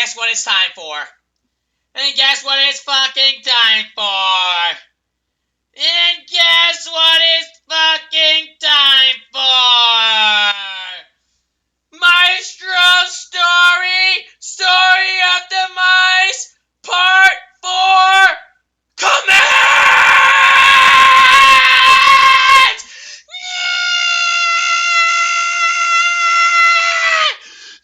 guess what it's time for? And guess what it's fucking time for? And guess what it's fucking time for? Maestro Story! Story of the Mice! Part 4! Commence!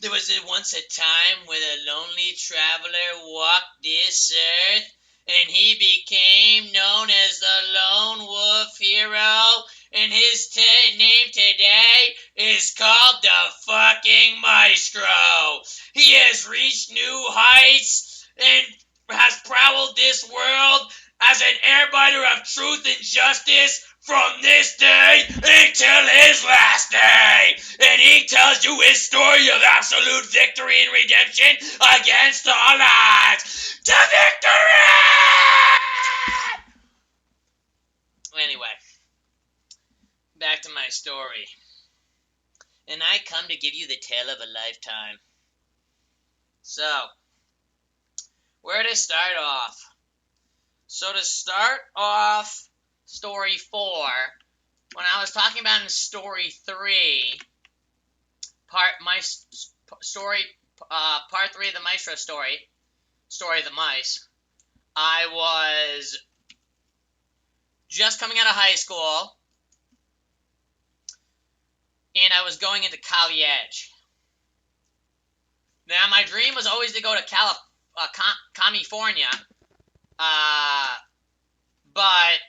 There was once a time when a lonely traveler walked this earth, and he became known as the Lone Wolf Hero, and his name today is called the fucking Maestro. He has reached new heights and has prowled this world as an airbiter of truth and justice from this day until his last day. And he tells you his story of absolute victory and redemption against all odds. To victory! Anyway, back to my story. And I come to give you the tale of a lifetime. So, where to start off? So to start off story 4, when I was talking about in story 3, part 3 of the Maestro story of the mice, I was just coming out of high school, and I was going into college. Now, my dream was always to go to California, but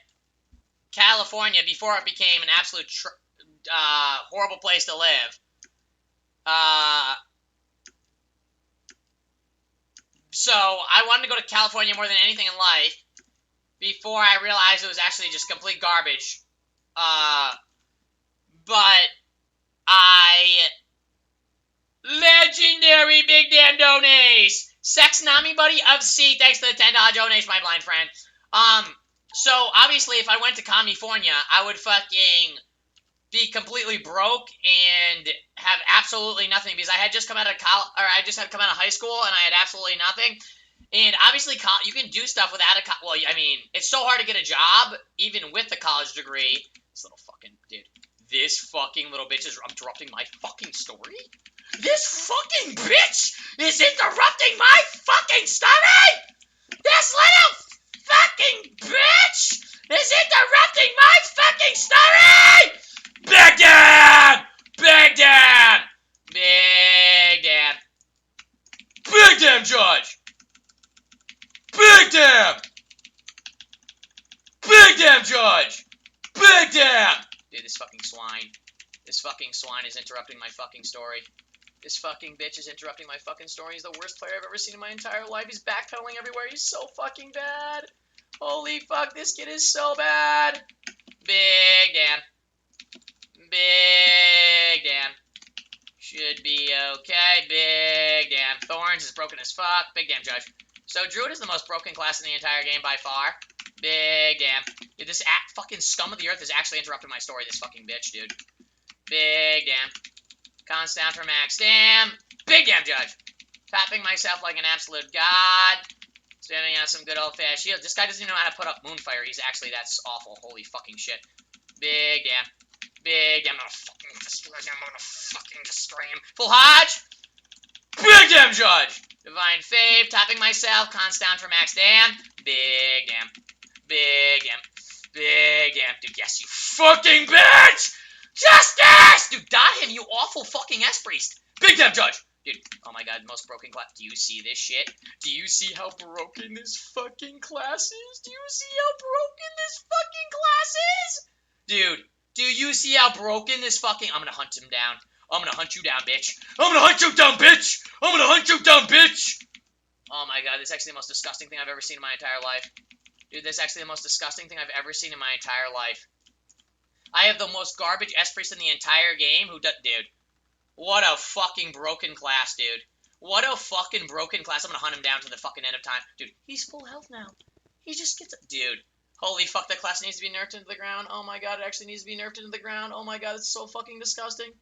California, before it became an absolute horrible place to live, so I wanted to go to California more than anything in life before I realized it was actually just complete garbage. But legendary big damn donates! Sex Nami Buddy of C, thanks to the $10 donation, my blind friend. So obviously if I went to California, I would fucking be completely broke and have absolutely nothing, because I had just come out of high school and I had absolutely nothing. And obviously you can do stuff without it's so hard to get a job even with a college degree. This little fucking dude. This fucking little bitch is interrupting my fucking story? This fucking bitch is interrupting my fucking story? This little fucking bitch is interrupting my fucking story! Big damn! Big damn! Big damn! Big damn, Judge! Big damn! Big damn, Judge! Big damn! Dude, this fucking swine. This fucking swine is interrupting my fucking story. This fucking bitch is interrupting my fucking story. He's the worst player I've ever seen in my entire life. He's backpedaling everywhere. He's so fucking bad. Holy fuck, this kid is so bad. Big damn. Big damn. Should be okay. Big damn. Thorns is broken as fuck. Big damn, Judge. So Druid is the most broken class in the entire game by far. Big damn. Dude, this fucking scum of the earth is actually interrupting my story, this fucking bitch, dude. Big damn. Cons down for max damn. Big damn, Judge. Tapping myself like an absolute god. Spamming out some good old-fashioned shield. This guy doesn't even know how to put up Moonfire. That's awful. Holy fucking shit. Big damn. Big damn. I'm gonna fucking destroy him. I'm gonna fucking destroy him. Full Hodge. Big damn, Judge. Divine Fave. Tapping myself. Cons down for max damn. Big damn. Big damn. Big damn. Dude, yes, you fucking bitch! Justice! Dude, dot him, you awful fucking S-Priest. Big damn, Judge. Dude, oh my god, most broken class. Do you see this shit? Do you see how broken this fucking class is? Do you see how broken this fucking class is? Dude, do you see how broken this fucking... I'm gonna hunt him down. I'm gonna hunt you down, bitch. I'm gonna hunt you down, bitch! I'm gonna hunt you down, bitch! Oh my god, this is actually the most disgusting thing I've ever seen in my entire life. Dude, this is actually the most disgusting thing I've ever seen in my entire life. I have the most garbage S-Priest in the entire game who does... Dude. What a fucking broken class, dude. What a fucking broken class. I'm gonna hunt him down to the fucking end of time. Dude, he's full health now. He just gets... Dude. Holy fuck, that class needs to be nerfed into the ground. Oh my god, it actually needs to be nerfed into the ground. Oh my god, it's so fucking disgusting.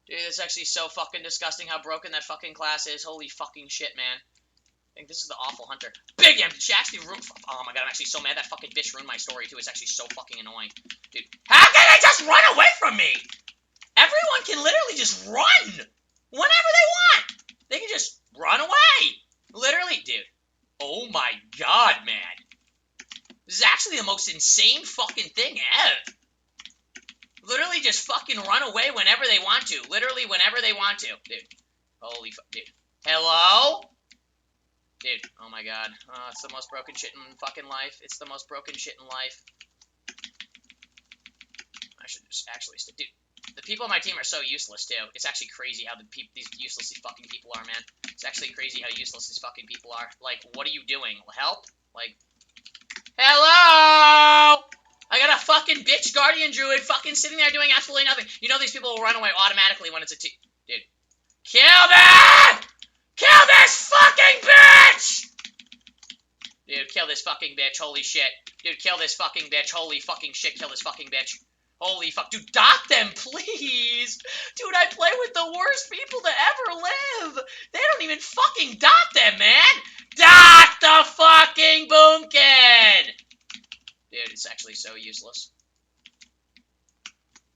Dude, it's actually so fucking disgusting how broken that fucking class is. Holy fucking shit, man. I think this is the awful hunter. Big M! Did she actually ruin... Oh my god, I'm actually so mad that fucking bitch ruined my story, too. It's actually so fucking annoying. Dude, how can they just run away from me? Everyone can literally just run whenever they want. They can just run away. Literally, dude. Oh my god, man. This is actually the most insane fucking thing ever. Literally just fucking run away whenever they want to. Literally whenever they want to. Dude. Holy fuck, dude. Hello? Dude, oh my god. It's the most broken shit in fucking life. It's the most broken shit in life. I should just actually... Dude, the people on my team are so useless, too. It's actually crazy how these useless fucking people are, man. It's actually crazy how useless these fucking people are. Like, what are you doing? Help? Like... Hello? I got a fucking bitch guardian druid fucking sitting there doing absolutely nothing. You know these people will run away automatically when it's a dude. Kill them! Kill this fucking bitch! Dude, kill this fucking bitch. Holy shit. Dude, kill this fucking bitch. Holy fucking shit, kill this fucking bitch. Holy fuck. Dude, dot them, please! Dude, I play with the worst people to ever live! They don't even fucking dot them, man! Dot the fucking boomkin! Dude, it's actually so useless.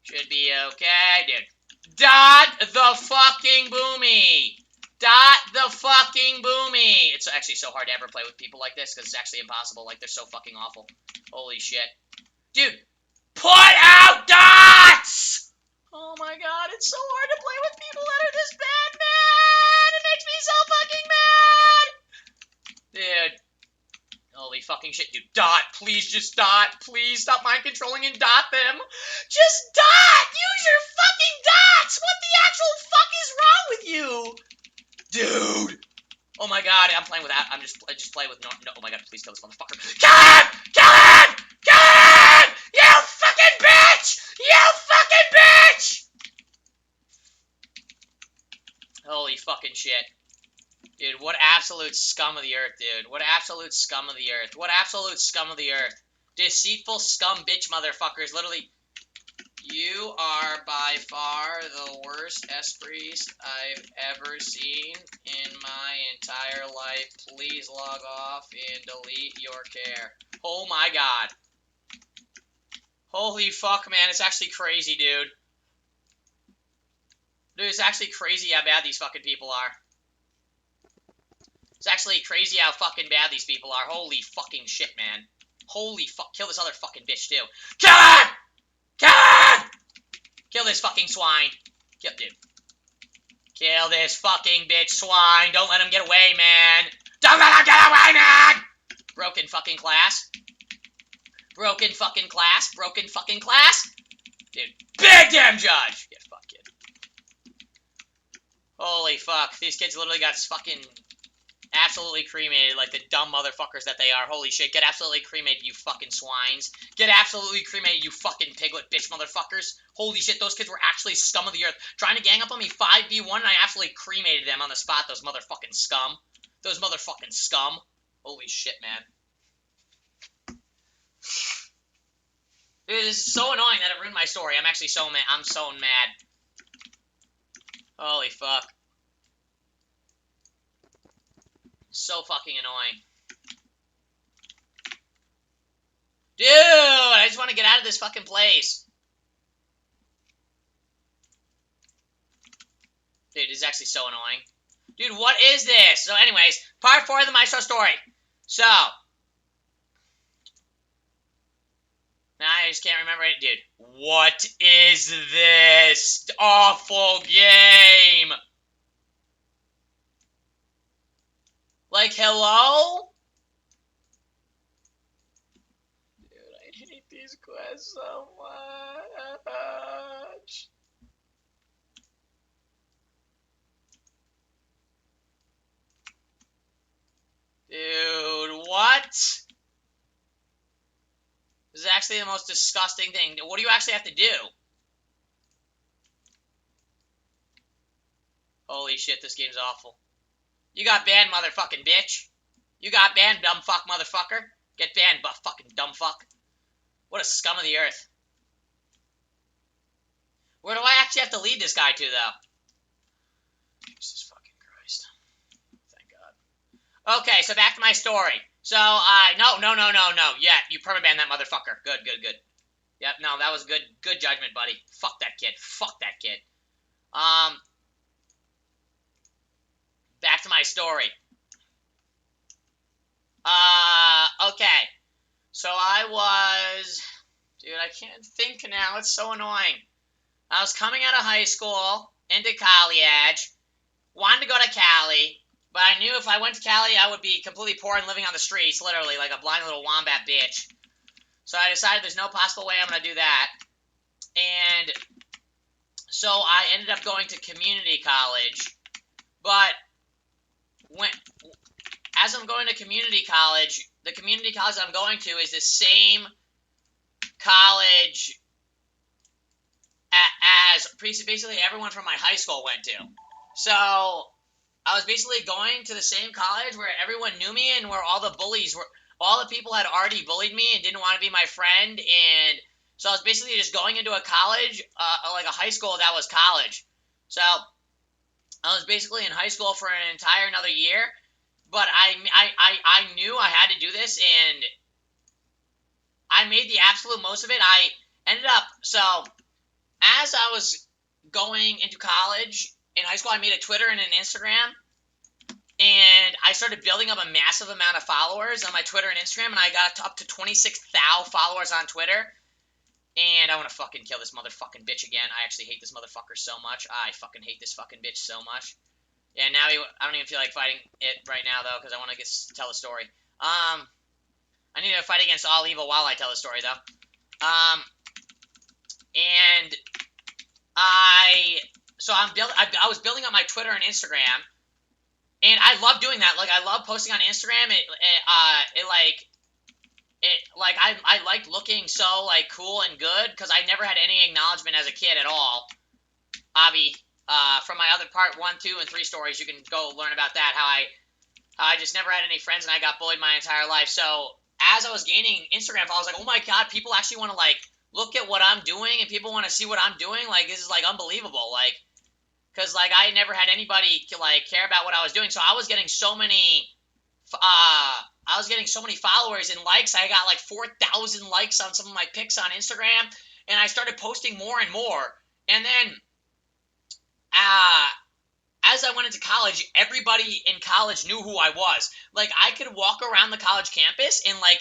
Should be okay, dude. Dot the fucking boomy! Dot the fucking boomy! It's actually so hard to ever play with people like this, because it's actually impossible. Like, they're so fucking awful. Holy shit. Dude, put out dots! Oh my god, it's so hard to play with people that are this bad, man! It makes me so fucking mad! Dude. Holy fucking shit, dude. Dot, please just dot. Please stop mind controlling and dot them. Just dot! Use your fucking dots! What the actual fuck is wrong with you? Dude! Oh my god, I'm playing without. I just play with no. Oh my god, please kill this motherfucker. Kill him! Kill him! Kill him! You fucking bitch! You fucking bitch! Holy fucking shit. Dude, what absolute scum of the earth, dude. What absolute scum of the earth. What absolute scum of the earth. Deceitful scum bitch motherfuckers. Literally, you are by far the worst esprits I've ever seen in my entire life. Please log off and delete your care. Oh my god. Holy fuck, man. It's actually crazy, dude. Dude, it's actually crazy how bad these fucking people are. It's actually crazy how fucking bad these people are. Holy fucking shit, man. Holy fuck. Kill this other fucking bitch, too. Kill him! Kill him! Kill this fucking swine. Kill, dude. Kill this fucking bitch swine. Don't let him get away, man. Don't let him get away, man! Broken fucking class. Broken fucking class. Broken fucking class. Dude. Big damn judge! Get fucked, kid. Holy fuck. These kids literally got fucking... absolutely cremated like the dumb motherfuckers that they are. Holy shit. Get absolutely cremated, you fucking swines. Get absolutely cremated, you fucking piglet bitch motherfuckers. Holy shit, those kids were actually scum of the earth. Trying to gang up on me 5v1 and I absolutely cremated them on the spot, those motherfucking scum. Those motherfucking scum. Holy shit, man. Dude, this is so annoying that it ruined my story. I'm actually so mad. I'm so mad. Holy fuck. So fucking annoying. Dude, I just want to get out of this fucking place. Dude, this is actually so annoying. Dude, what is this? So anyways, part 4 of the Maestro story. So. Now I just can't remember it. Dude, what is this awful game? Like, hello? Dude, I hate these quests so much. Dude, what? This is actually the most disgusting thing. What do you actually have to do? Holy shit, this game's awful. You got banned, motherfucking bitch. You got banned, dumb fuck, motherfucker. Get banned, fucking dumb fuck. What a scum of the earth. Where do I actually have to lead this guy to, though? Jesus fucking Christ. Thank God. Okay, so back to my story. So, no. Yeah, you permaban that motherfucker. Good. Yep, no, that was good judgment, buddy. Fuck that kid. Back to my story. Okay. So dude, I can't think now. It's so annoying. I was coming out of high school, into college, wanted to go to Cali, but I knew if I went to Cali, I would be completely poor and living on the streets, literally, like a blind little wombat bitch. So I decided there's no possible way I'm going to do that. And so I ended up going to community college. But as I'm going to community college, the community college I'm going to is the same college as basically everyone from my high school went to. So I was basically going to the same college where everyone knew me and where all the bullies were. All the people had already bullied me and didn't want to be my friend, and so I was basically just going into a college, like a high school that was college. So I was basically in high school for an entire another year, but I knew I had to do this, and I made the absolute most of it. I ended up, so as I was going into college, in high school, I made a Twitter and an Instagram, and I started building up a massive amount of followers on my Twitter and Instagram, and I got up to 26,000 followers on Twitter. And I want to fucking kill this motherfucking bitch again. I actually hate this motherfucker so much. I fucking hate this fucking bitch so much. Yeah, now I don't even feel like fighting it right now, though, because I want to tell the story. I need to fight against all evil while I tell the story, though. And I was building up my Twitter and Instagram, and I love doing that. Like, I love posting on Instagram. I liked looking so, like, cool and good, because I never had any acknowledgement as a kid at all. Obby, from my other part 1, 2, and 3 stories, you can go learn about that, how I just never had any friends, and I got bullied my entire life. So, as I was gaining Instagram followers, I was like, oh my god, people actually want to, like, look at what I'm doing, and people want to see what I'm doing. Like, this is, like, unbelievable. Like, because, like, I never had anybody, like, care about what I was doing, so I was getting so many followers and likes. I got like 4,000 likes on some of my pics on Instagram, and I started posting more and more. And then, as I went into college, everybody in college knew who I was. Like, I could walk around the college campus, and like,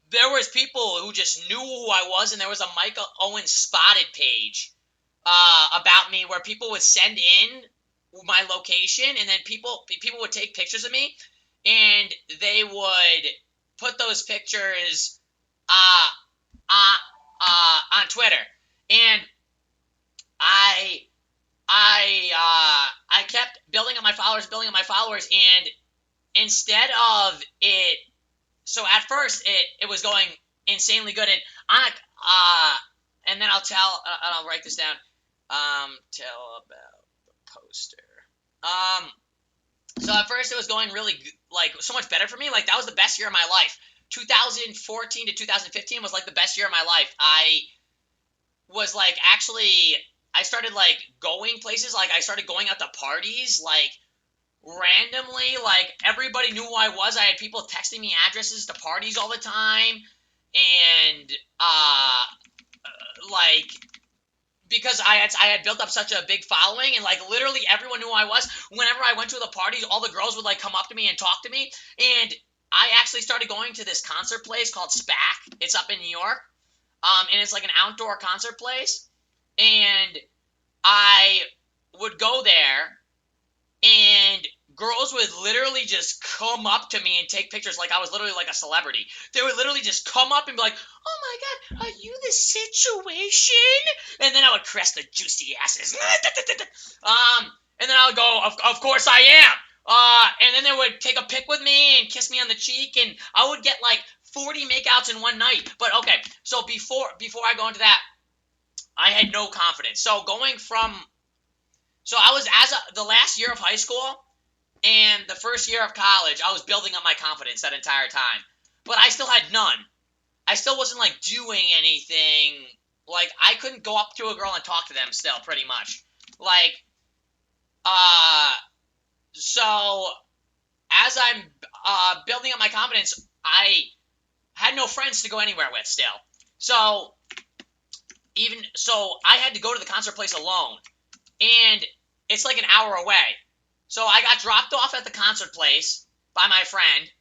there was people who just knew who I was, and there was a Michael Owens spotted page about me where people would send in my location, and then people would take pictures of me, and they would put those pictures on Twitter. And I kept building up my followers, and instead of it, so at first it was going insanely good, and and then I'll write this down. Tell about the poster. So at first it was going really, like, so much better for me. Like, that was the best year of my life. 2014 to 2015 was, like, the best year of my life. I was, like, actually, I started, like, going places. Like, I started going out to parties, like, randomly. Like, everybody knew who I was. I had people texting me addresses to parties all the time. And, like, because I had built up such a big following, and, like, literally everyone knew who I was. Whenever I went to the parties, all the girls would, like, come up to me and talk to me, and I actually started going to this concert place called SPAC. It's up in New York, and it's, like, an outdoor concert place, and I would go there, and girls would literally just come up to me and take pictures like I was literally like a celebrity. They would literally just come up and be like, oh my god, are you the situation? And then I would caress the juicy asses. And then I would go, of course I am. And then they would take a pic with me and kiss me on the cheek, and I would get like 40 makeouts in one night. But okay, so before I go into that, I had no confidence. So I was, the last year of high school and the first year of college, I was building up my confidence that entire time. But I still had none. I still wasn't, like, doing anything. Like, I couldn't go up to a girl and talk to them still, pretty much. Like, So as I'm building up my confidence, I had no friends to go anywhere with still. So I had to go to the concert place alone, and it's like an hour away. So I got dropped off at the concert place by my friend,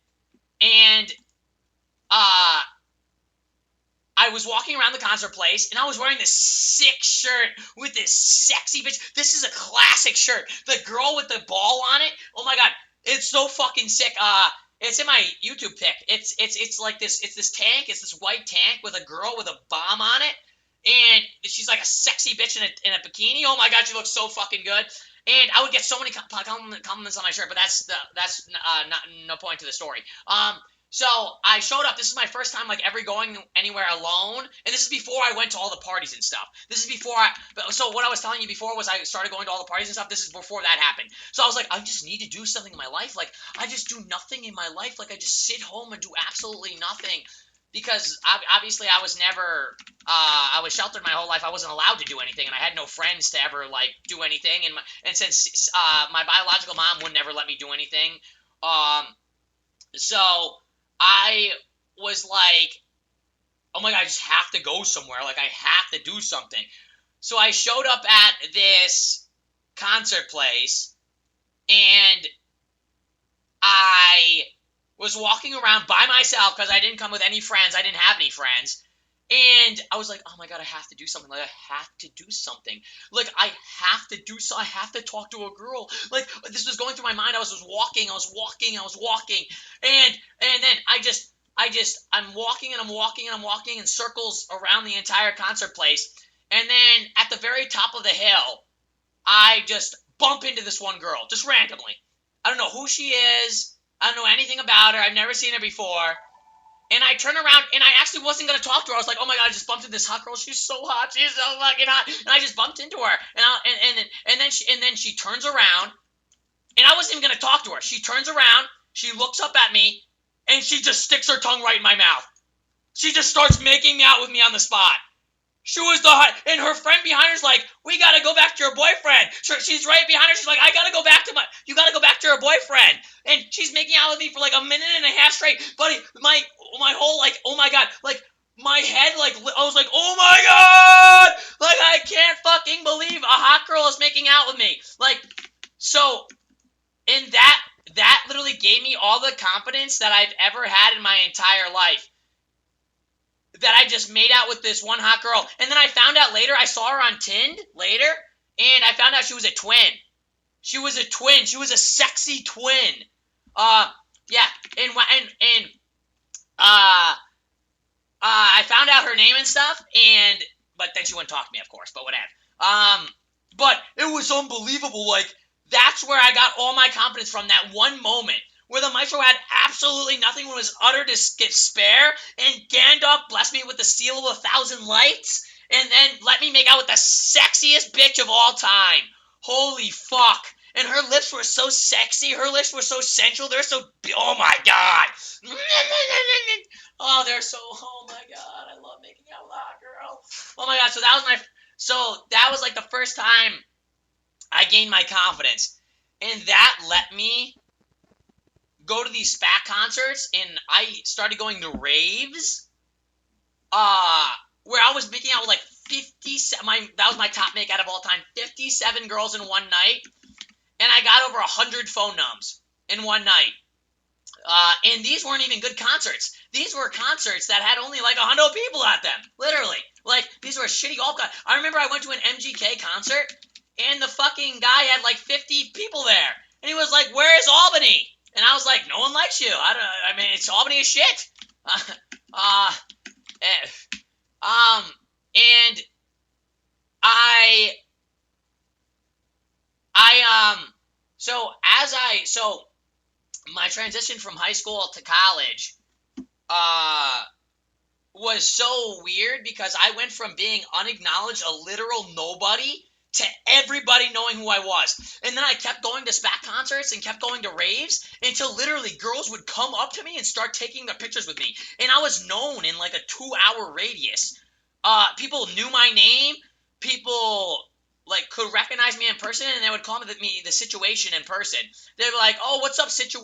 and I was walking around the concert place, and I was wearing this sick shirt with this sexy bitch. This is a classic shirt. The girl with the ball on it. Oh my god, it's so fucking sick. It's in my YouTube pic. It's like this. It's this tank. It's this white tank with a girl with a bomb on it, and she's like a sexy bitch in a bikini. Oh my god, she looks so fucking good. And I would get so many compliments on my shirt, but that's not no point to the story. So I showed up. This is my first time like ever going anywhere alone, and this is before I went to all the parties and stuff. This is before I. So what I was telling you before was I started going to all the parties and stuff. This is before that happened. So I was like, I just need to do something in my life. Like I just do nothing in my life. Like I just sit home and do absolutely nothing. Because obviously I was never, I was sheltered my whole life. I wasn't allowed to do anything, and I had no friends to ever like do anything. And since my biological mom would never let me do anything, so I was like, oh my god, I just have to go somewhere. Like I have to do something. So I showed up at this concert place, and I was walking around by myself because I didn't come with any friends. I didn't have any friends. And I was like, oh my god, I have to do something. Like I have to do something. Like I have to do so. I have to talk to a girl. Like this was going through my mind. I was just walking. I was walking. And then I'm walking and I'm walking and I'm walking in circles around the entire concert place. And then at the very top of the hill, I just bump into this one girl, just randomly. I don't know who she is. I don't know anything about her. I've never seen her before. And I turn around, and I actually wasn't going to talk to her. I was like, oh my god, I just bumped into this hot girl. She's so hot. She's so fucking hot. And I just bumped into her. And then she turns around, and I wasn't even going to talk to her. She turns around, she looks up at me, and she just sticks her tongue right in my mouth. She just starts making out with me on the spot. She was the hot, and her friend behind her's like, we gotta go back to your boyfriend. She's right behind her. She's like, you gotta go back to your boyfriend. And she's making out with me for like a minute and a half straight. Buddy, my whole like, oh my god, like my head, like I was like, oh my god, like I can't fucking believe a hot girl is making out with me. Like, so, and that literally gave me all the confidence that I've ever had in my entire life. That I just made out with this one hot girl. And then I found out later, I saw her on Tind later, and I found out she was a twin. She was a twin. She was a sexy twin. Yeah, I found out her name and stuff, but then she wouldn't talk to me, of course, but whatever. But it was unbelievable. Like, that's where I got all my confidence from, that one moment where the maestro had absolutely nothing, when it was utter despair, and Gandalf blessed me with the seal of 1,000 lights, and then let me make out with the sexiest bitch of all time. Holy fuck. And her lips were so sexy, her lips were so sensual, they're so, oh my god. Oh, they're so, oh my god, I love making out with a hot girl. Oh my god, so that was like the first time I gained my confidence. And that let me go to these SPAC concerts, and I started going to raves, where I was making out with like 57, that was my top make out of all time, 57 girls in one night, and I got over 100 phone nums in one night. And these weren't even good concerts. These were concerts that had only like 100 people at them, literally. Like, these were shitty golf concerts. I remember I went to an MGK concert, and the fucking guy had like 50 people there, and he was like, where is Albany? And I was like, no one likes you. I mean, it's Albany is shit. And so my transition from high school to college, was so weird, because I went from being unacknowledged, a literal nobody, to everybody knowing who I was. And then I kept going to SPAC concerts and kept going to raves until literally girls would come up to me and start taking their pictures with me. And I was known in like a 2-hour radius. People knew my name. People like could recognize me in person, and they would call me the situation in person. They'd be like, "Oh, what's up, Sitch?" or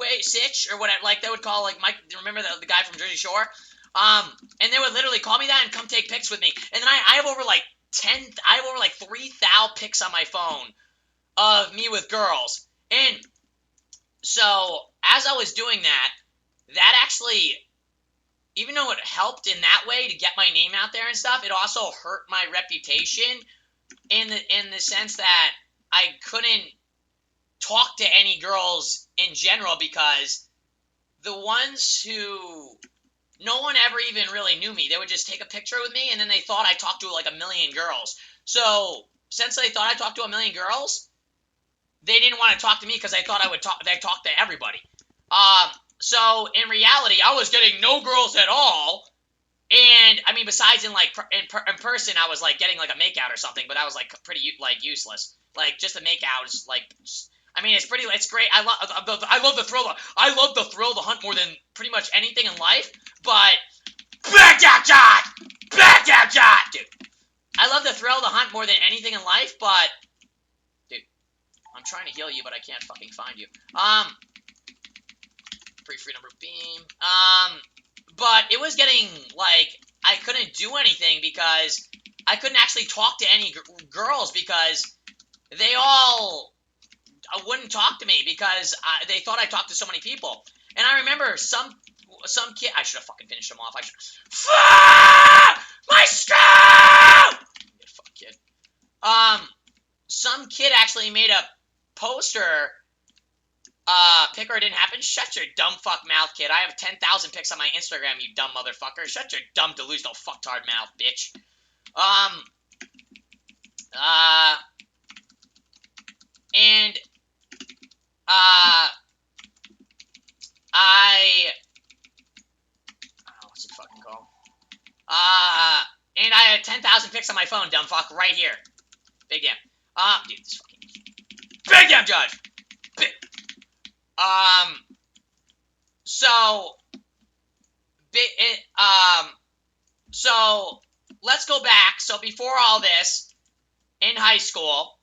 whatever. Like they would call like Mike. Remember the guy from Jersey Shore? And they would literally call me that and come take pics with me. And then I have over like 3,000 pics on my phone of me with girls. And so as I was doing that, that actually, even though it helped in that way to get my name out there and stuff, it also hurt my reputation in the sense that I couldn't talk to any girls in general because the ones who no one ever even really knew me. They would just take a picture with me, and then they thought I talked to like a million girls. So since they thought I talked to a million girls, they didn't want to talk to me because they thought I would talk. They talked to everybody. So in reality, I was getting no girls at all. And I mean, besides in like in person, I was like getting like a makeout or something, but that was like pretty like useless. Like just a makeout is like, I mean, it's great. I love the thrill. I love the thrill of the hunt more than pretty much anything in life. But back out shot, dude. I love the thrill of the hunt more than anything in life. But dude, I'm trying to heal you, but I can't fucking find you. Free number beam. But it was getting, like, I couldn't do anything because I couldn't actually talk to any girls because they all wouldn't talk to me because they thought I talked to so many people. And I remember some kid, I should have fucking finished him off. I should, my scout! Fuck kid. Some kid actually made a poster. Picker didn't happen. Shut your dumb fuck mouth, kid. I have 10,000 pics on my Instagram, you dumb motherfucker. Shut your dumb delusional fucktard mouth, bitch. And, what's it fucking called? And I had 10,000 pics on my phone, dumb fuck, right here. Big damn. Dude, this fucking big damn judge. So let's go back. So before all this, in high school,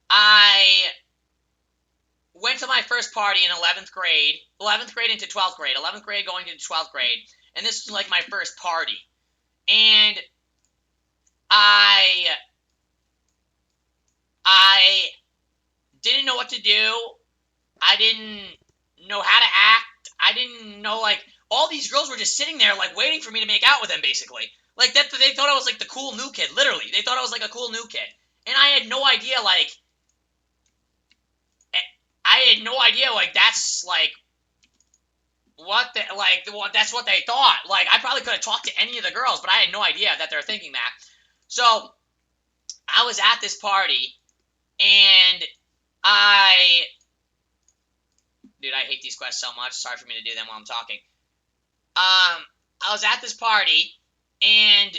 I went to my first party in 11th grade into 12th grade, 11th grade going into 12th grade, and this was like my first party. And I didn't know what to do. I didn't know how to act. I didn't know, like, all these girls were just sitting there, like, waiting for me to make out with them, basically. Like, that they thought I was, like, the cool new kid, literally. They thought I was, like, a cool new kid. And I had no idea, like, that's, like, that's what they thought. Like, I probably could have talked to any of the girls, but I had no idea that they were thinking that. So, I was at this party, and dude, I hate these quests so much. It's hard for me to do them while I'm talking. I was at this party, and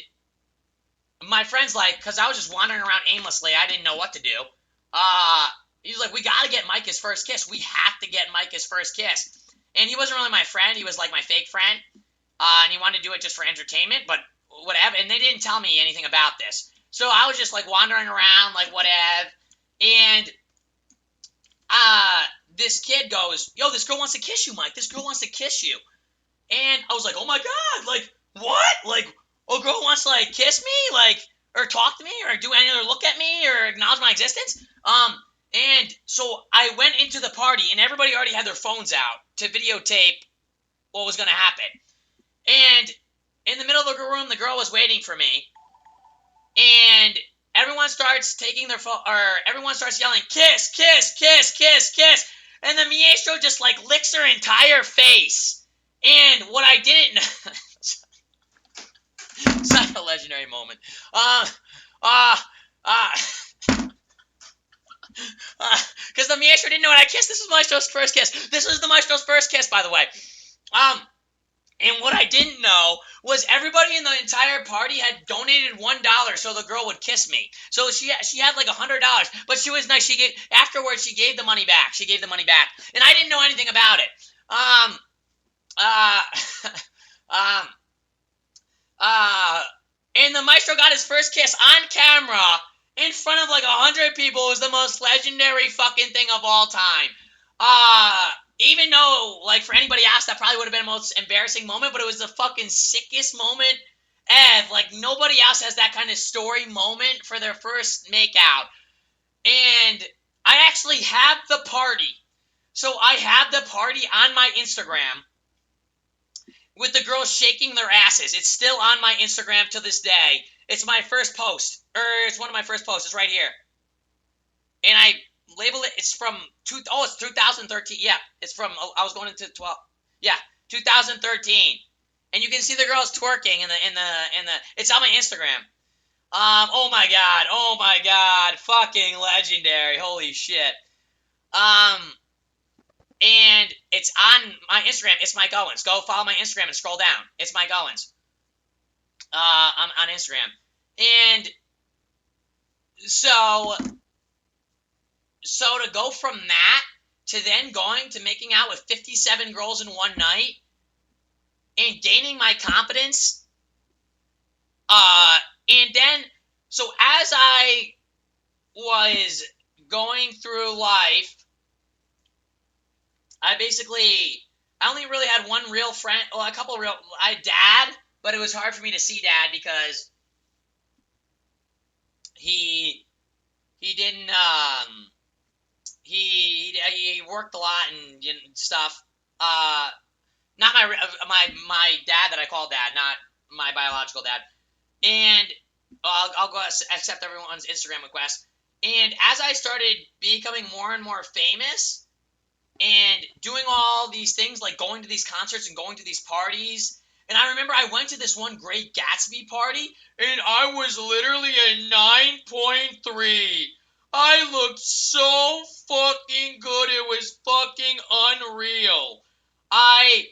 my friend's like, because I was just wandering around aimlessly, I didn't know what to do. He's like, we gotta get Mike his first kiss. We have to get Mike his first kiss. And he wasn't really my friend. He was like my fake friend. And he wanted to do it just for entertainment, but whatever. And they didn't tell me anything about this. So I was just like wandering around, like whatever. And this kid goes, yo, this girl wants to kiss you, Mike. This girl wants to kiss you. And I was like, oh my God, like, what? Like, a girl wants to, like, kiss me? Like, or talk to me? Or do any other look at me? Or acknowledge my existence? And so I went into the party, and everybody already had their phones out to videotape what was going to happen. And in the middle of the room, the girl was waiting for me. And everyone starts taking their phone, or everyone starts yelling, kiss, kiss, kiss, kiss, kiss. And the maestro just, like, licks her entire face. And what I didn't know... It's like a legendary moment. Because the maestro didn't know what I kissed. This was Maestro's first kiss. This was the Maestro's first kiss, by the way. And what I didn't know was everybody in the entire party had donated $1 so the girl would kiss me. So she had like $100, but she was nice. Afterwards she gave the money back. And I didn't know anything about it. And the maestro got his first kiss on camera in front of like 100 people was the most legendary fucking thing of all time. Even though, like, for anybody else, that probably would have been the most embarrassing moment, but it was the fucking sickest moment ever. Like, nobody else has that kind of story moment for their first makeout. And I actually have the party. So I have the party on my Instagram with the girls shaking their asses. It's still on my Instagram to this day. It's my first post. It's one of my first posts. It's right here. And I label it. It's from it's 2013. Yeah, it's from. I was going into 12. Yeah, 2013. And you can see the girls twerking in the. It's on my Instagram. Oh my god. Oh my god. Fucking legendary. Holy shit. And it's on my Instagram. It's Mike Owens. Go follow my Instagram and scroll down. It's Mike Owens. On Instagram. And so to go from that to then going to making out with 57 girls in one night and gaining my confidence, and then, so as I was going through life, I only really had one real friend, well, a couple real, I had Dad, but it was hard for me to see Dad because he didn't, he worked a lot and stuff. Not my dad that I call Dad, not my biological dad. And I'll go accept everyone's Instagram request. And as I started becoming more and more famous and doing all these things, like going to these concerts and going to these parties, and I remember I went to this one Great Gatsby party, and I was literally a 9.3. I looked so fucking good. It was fucking unreal. I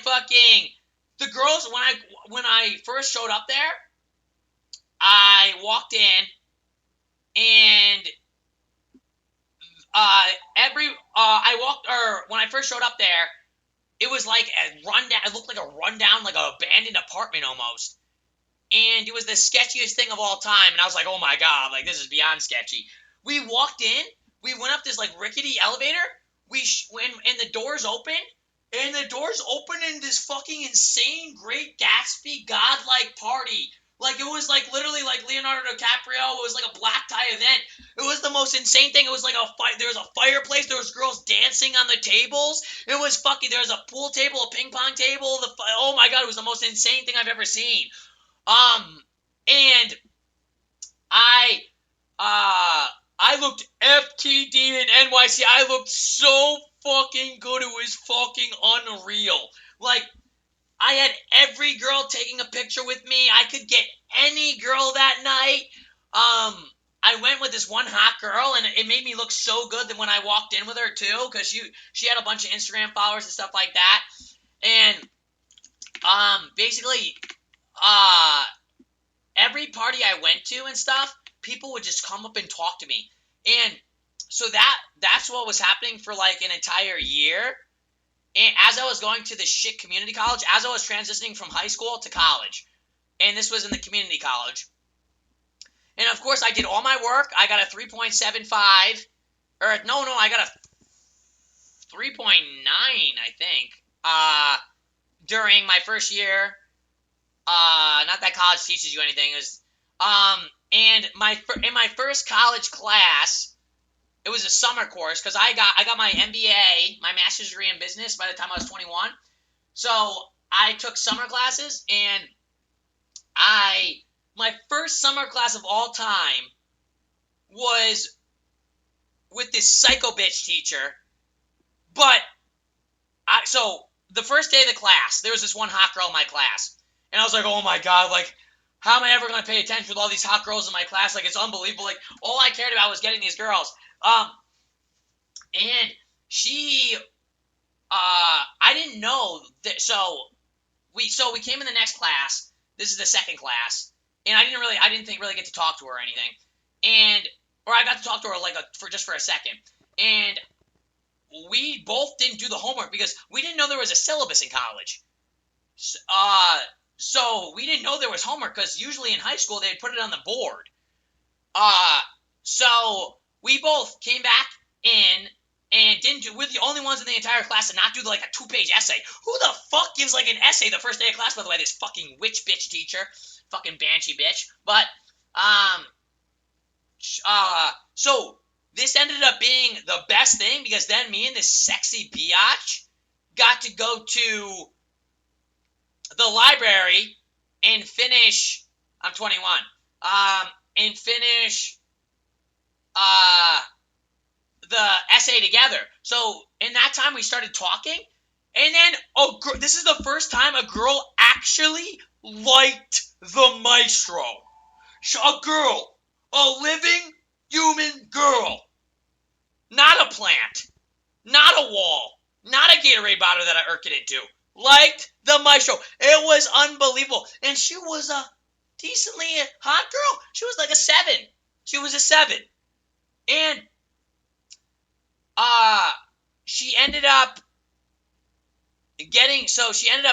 fucking, the girls, when I first showed up there, I walked in, and when I first showed up there, it was like a rundown. It looked like a rundown, like an abandoned apartment almost. And it was the sketchiest thing of all time. And I was like, oh my god, like this is beyond sketchy. We walked in. We went up this like rickety elevator. And the doors opened. And the doors opened in this fucking insane Great Gatsby godlike party. Like, it was like literally like Leonardo DiCaprio. It was like a black tie event. It was the most insane thing. It was like there was a fireplace. There was girls dancing on the tables. It was fucking, there was a pool table, a ping pong table. Oh my god, it was the most insane thing I've ever seen. And I looked FTD in NYC. I looked so fucking good. It was fucking unreal. Like, I had every girl taking a picture with me. I could get any girl that night. I went with this one hot girl, and it made me look so good that when I walked in with her too, because she had a bunch of Instagram followers and stuff like that. And basically, every party I went to and stuff, people would just come up and talk to me. And so that's what was happening for like an entire year. And as I was going to this shit community college, as I was transitioning from high school to college, and this was in the community college. And of course, I did all my work. I got a 3.75, I got a 3.9, I think, during my first year. Not that college teaches you anything. It was, and in my first college class, it was a summer course because I got my MBA, my master's degree in business by the time I was 21. So I took summer classes, and my first summer class of all time was with this psycho bitch teacher. But so the first day of the class, there was this one hot girl in my class, and I was like, oh my god, like, how am I ever going to pay attention with all these hot girls in my class? Like, it's unbelievable. Like, all I cared about was getting these girls. And she, I didn't know that. So we came in the next class. This is the second class, and I didn't think really get to talk to her or anything, or I got to talk to her like for a second, and we both didn't do the homework because we didn't know there was a syllabus in college. So we didn't know there was homework because usually in high school they'd put it on the board. So we both came back in and didn't do. We're the only ones in the entire class to not do like a 2-page essay. Who the fuck gives like an essay the first day of class? By the way, this fucking witch bitch teacher, fucking banshee bitch. But so this ended up being the best thing because then me and this sexy biatch got to go to the library and finish. I'm 21. And finish the essay together. So in that time we started talking, and then this is the first time a girl actually liked the maestro. A girl, a living human girl, not a plant, not a wall, not a Gatorade bottle that I irked it into. Liked the maestro. It was unbelievable, and she was a decently hot girl. She was like a 7. She was a 7. And she ended up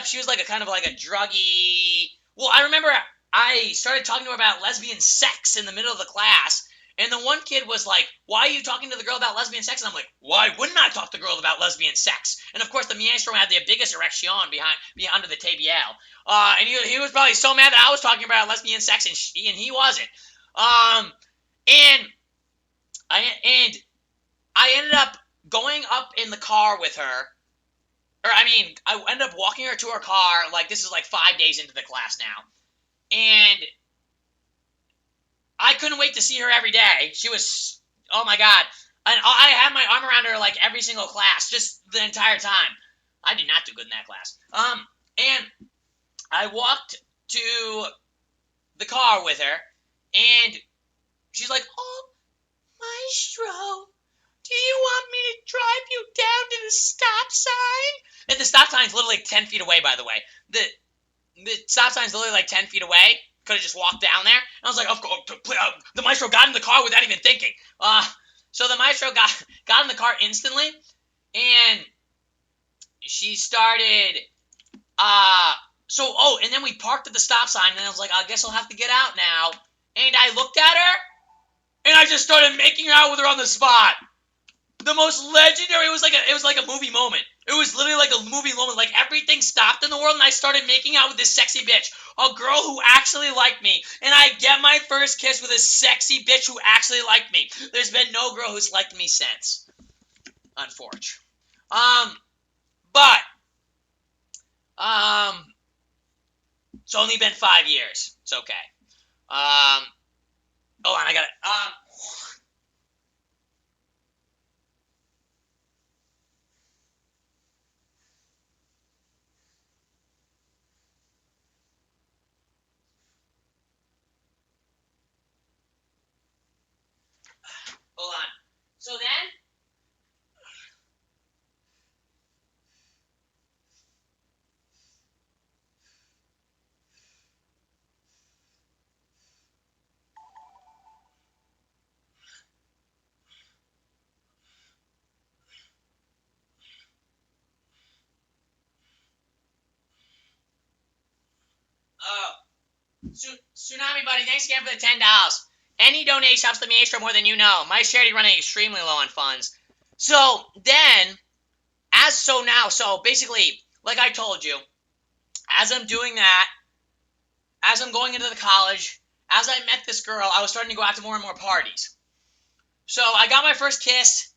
she was like a kind of like a druggy. Well, I remember I started talking to her about lesbian sex in the middle of the class, and the one kid was like, "Why are you talking to the girl about lesbian sex?" And I'm like, "Why wouldn't I talk to the girl about lesbian sex?" And of course, the maestro had the biggest erection behind under the tabial, and he was probably so mad that I was talking about lesbian sex, and he wasn't. And I ended up going up in the car with her. I ended up walking her to her car. Like, this is like 5 days into the class now. And I couldn't wait to see her every day. She was, oh my God. And I had my arm around her like every single class, just the entire time. I did not do good in that class. And I walked to the car with her, and she's like, "Oh, maestro, do you want me to drive you down to the stop sign?" And the stop sign's literally like 10 feet away, by the way. The stop sign's literally like 10 feet away. Could have just walked down there. And I was like, the maestro got in the car without even thinking. So the maestro got in the car instantly, and she started, and then we parked at the stop sign, and I was like, I guess I'll have to get out now. And I looked at her, and I just started making out with her on the spot. The most legendary. It was like a movie moment. It was literally like a movie moment. Like, everything stopped in the world, and I started making out with this sexy bitch, a girl who actually liked me, and I get my first kiss with a sexy bitch who actually liked me. There's been no girl who's liked me since, unfortunately. But it's only been 5 years. It's okay. Hold on, I got it. Hold on. So then, Tsunami Buddy, thanks again for the $10. Any donation helps the maestro more than you know. My charity running extremely low on funds. So then, so basically, like I told you, as I'm doing that, as I'm going into the college, as I met this girl, I was starting to go out to more and more parties. So I got my first kiss.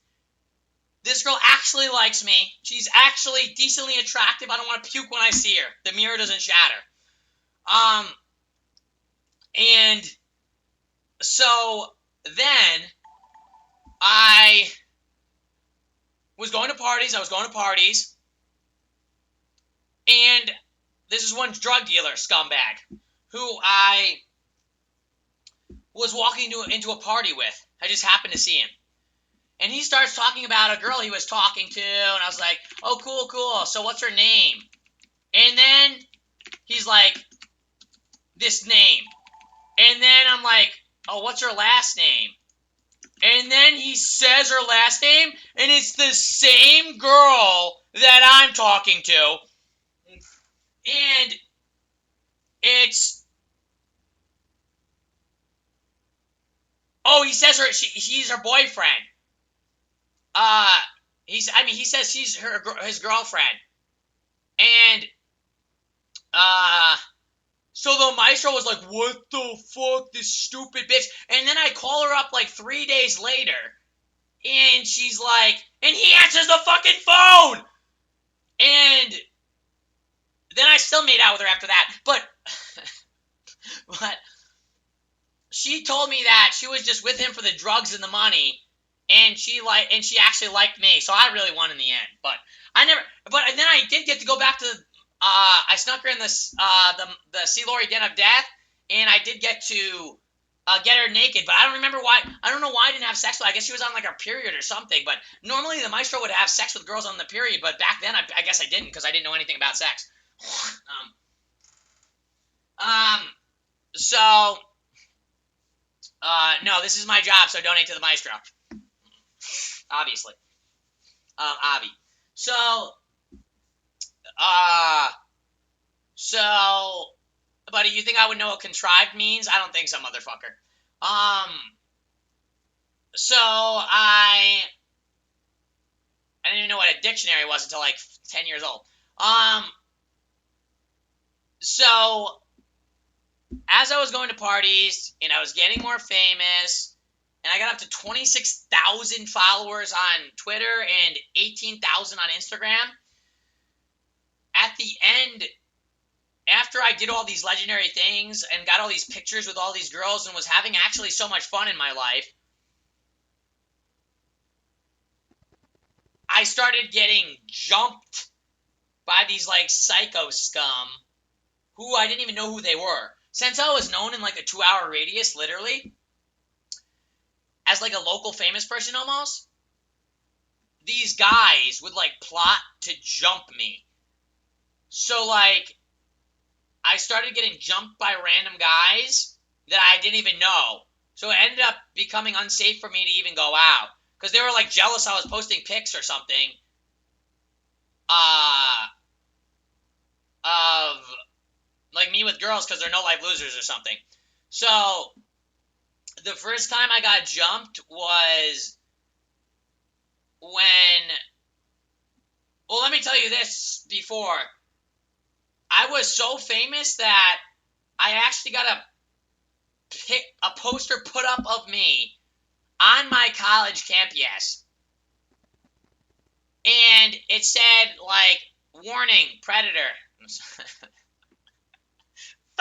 This girl actually likes me. She's actually decently attractive. I don't want to puke when I see her. The mirror doesn't shatter. And so then I was going to parties. And this is one drug dealer scumbag who I was walking into a party with. I just happened to see him. And he starts talking about a girl he was talking to, and I was like, "Oh, cool. So what's her name?" And then he's like, "This name." And then I'm like, "Oh, what's her last name?" And then he says her last name, and it's the same girl that I'm talking to. And It's... Oh, he says he's her boyfriend. He says she's his girlfriend. And, so the maestro was like, what the fuck, this stupid bitch? And then I call her up like 3 days later, and she's like, and he answers the fucking phone! And then I still made out with her after that, but she told me that she was just with him for the drugs and the money, and she actually liked me, so I really won in the end. But then I did get to go back to, I snuck her in the C. Lori Den of Death, and I did get to get her naked, but I don't remember why. I don't know why I didn't have sex with her. I guess she was on like her period or something, but normally the maestro would have sex with girls on the period, but back then I guess I didn't, because I didn't know anything about sex. So, no, this is my job, so donate to the maestro. Obviously. Avi. So, buddy, you think I would know what contrived means? I don't think so, motherfucker. So I didn't even know what a dictionary was until like 10 years old. So as I was going to parties and I was getting more famous, and I got up to 26,000 followers on Twitter and 18,000 on Instagram, at the end, after I did all these legendary things and got all these pictures with all these girls and was having actually so much fun in my life, I started getting jumped by these like psycho scum who I didn't even know who they were. Since I was known in like a 2-hour radius, literally, as like a local famous person almost, these guys would like plot to jump me. So like, I started getting jumped by random guys that I didn't even know. So it ended up becoming unsafe for me to even go out, because they were like jealous I was posting pics or something of like me with girls because they're no life losers or something. So the first time I got jumped was when, well, let me tell you this before. I was so famous that I actually got a poster put up of me on my college campus. And it said, like, warning, predator.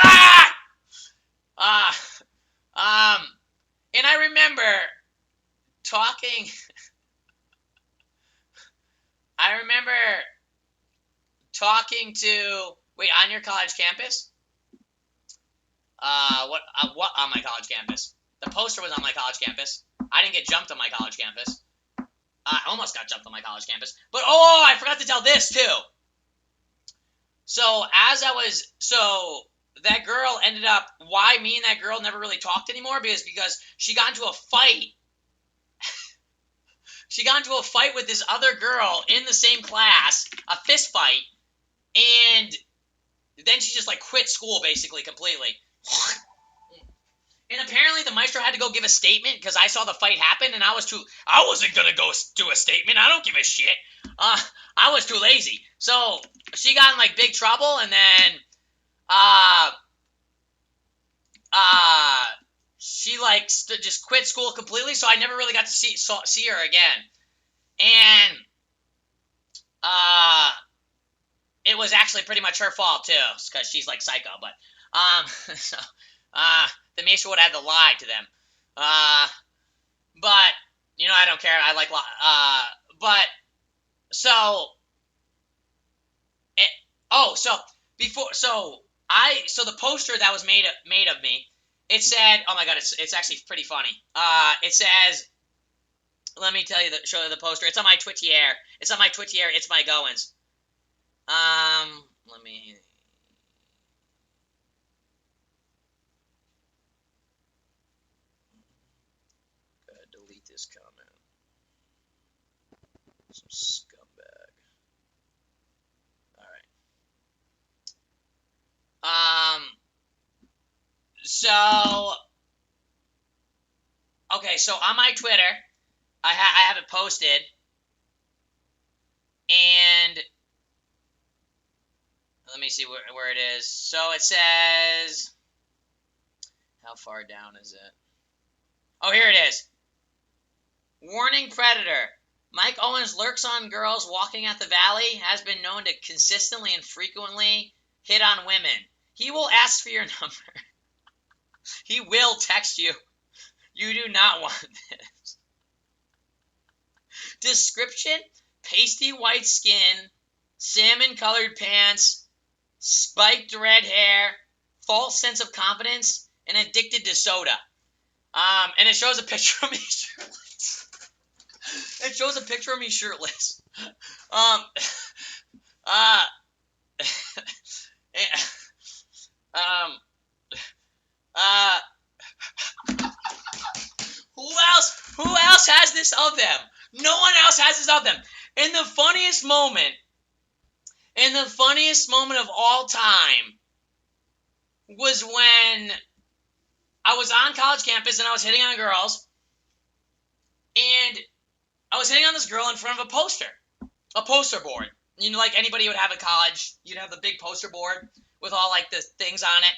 Ah! And I remember talking, to, wait, on your college campus? What on my college campus? The poster was on my college campus. I didn't get jumped on my college campus. I almost got jumped on my college campus. But, oh, I forgot to tell this, too. So, that girl ended up, why me and that girl never really talked anymore? Because she got into a fight. She got into a fight with this other girl in the same class, a fist fight, and then she just, like, quit school, basically, completely. And apparently the maestro had to go give a statement because I saw the fight happen, and I wasn't gonna go do a statement. I don't give a shit. I was too lazy. So she got in like big trouble, and then she like just quit school completely. So I never really got to see her again. And it was actually pretty much her fault too, because she's like psycho. But so the maestro would have had to lie to them. But I don't care. I like but so it, so the poster that was made of me, it said, oh my god, it's actually pretty funny. It says, let me show you the poster. It's on my Twittier. It's my Owens. Let me. Gotta delete this comment. Some scumbag. All right. So, okay, so on my Twitter, I have it posted, and let me see where it is. So it says, how far down is it? Oh, here it is. Warning predator. Mike Owens lurks on girls walking at the valley, has been known to consistently and frequently hit on women. He will ask for your number. He will text you. You do not want this. Description: pasty white skin, salmon colored pants, spiked red hair, false sense of confidence, and addicted to soda. And it shows a picture of me shirtless. It shows a picture of me shirtless. Um, uh, um, uh, who else has this of them? No one else has this of them. And the funniest moment of all time was when I was on college campus and I was hitting on girls, and I was hitting on this girl in front of a poster board. You know, like anybody would have at college, you'd have the big poster board with all like the things on it.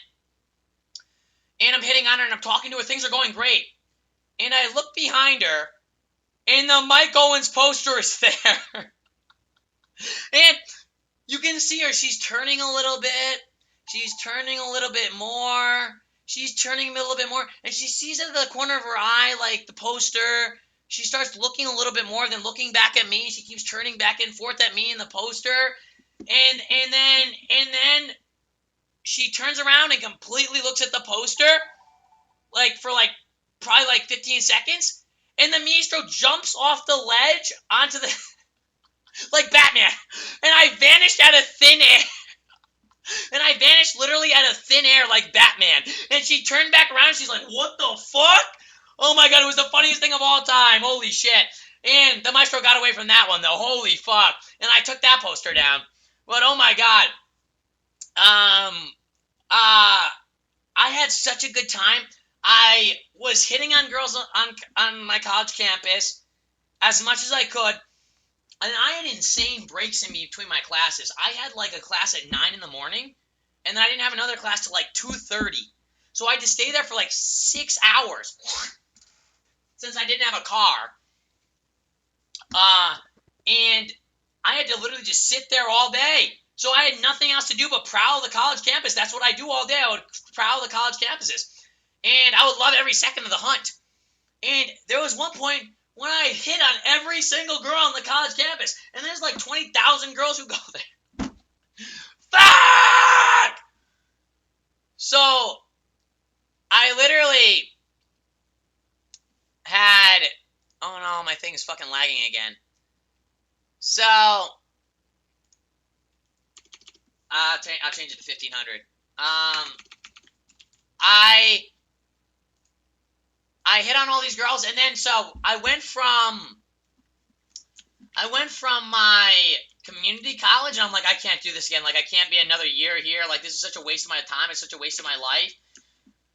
And I'm hitting on her and I'm talking to her. Things are going great. And I look behind her, and the Mike Owens poster is there. And you can see her. She's turning a little bit. She's turning a little bit more. She's turning a little bit more. And she sees at the corner of her eye, like the poster. She starts looking a little bit more, then looking back at me. She keeps turning back and forth at me in the poster. And then she turns around and completely looks at the poster, like for like probably like 15 seconds. And the Mistro jumps off the ledge onto the like Batman. And I vanished out of thin air. And I vanished literally out of thin air like Batman. And she turned back around and she's like, what the fuck? Oh my god, it was the funniest thing of all time. Holy shit. And the Maestro got away from that one, though. Holy fuck. And I took that poster down. But oh my god. I had such a good time. I was hitting on girls on my college campus as much as I could. And I had insane breaks in between my classes. I had like a class at 9 in the morning, and then I didn't have another class till like 2:30. So I had to stay there for like 6 hours since I didn't have a car. And I had to literally just sit there all day. So I had nothing else to do but prowl the college campus. That's what I do all day. I would prowl the college campuses. And I would love every second of the hunt. And there was one point when I hit on every single girl on the college campus. And there's like 20,000 girls who go there. Fuck! So, I literally had... Oh no, my thing is fucking lagging again. So, I'll change it to 1500. I hit on all these girls, and then so I went from my community college, and I'm like, I can't do this again. Like, I can't be another year here. Like, this is such a waste of my time. It's such a waste of my life.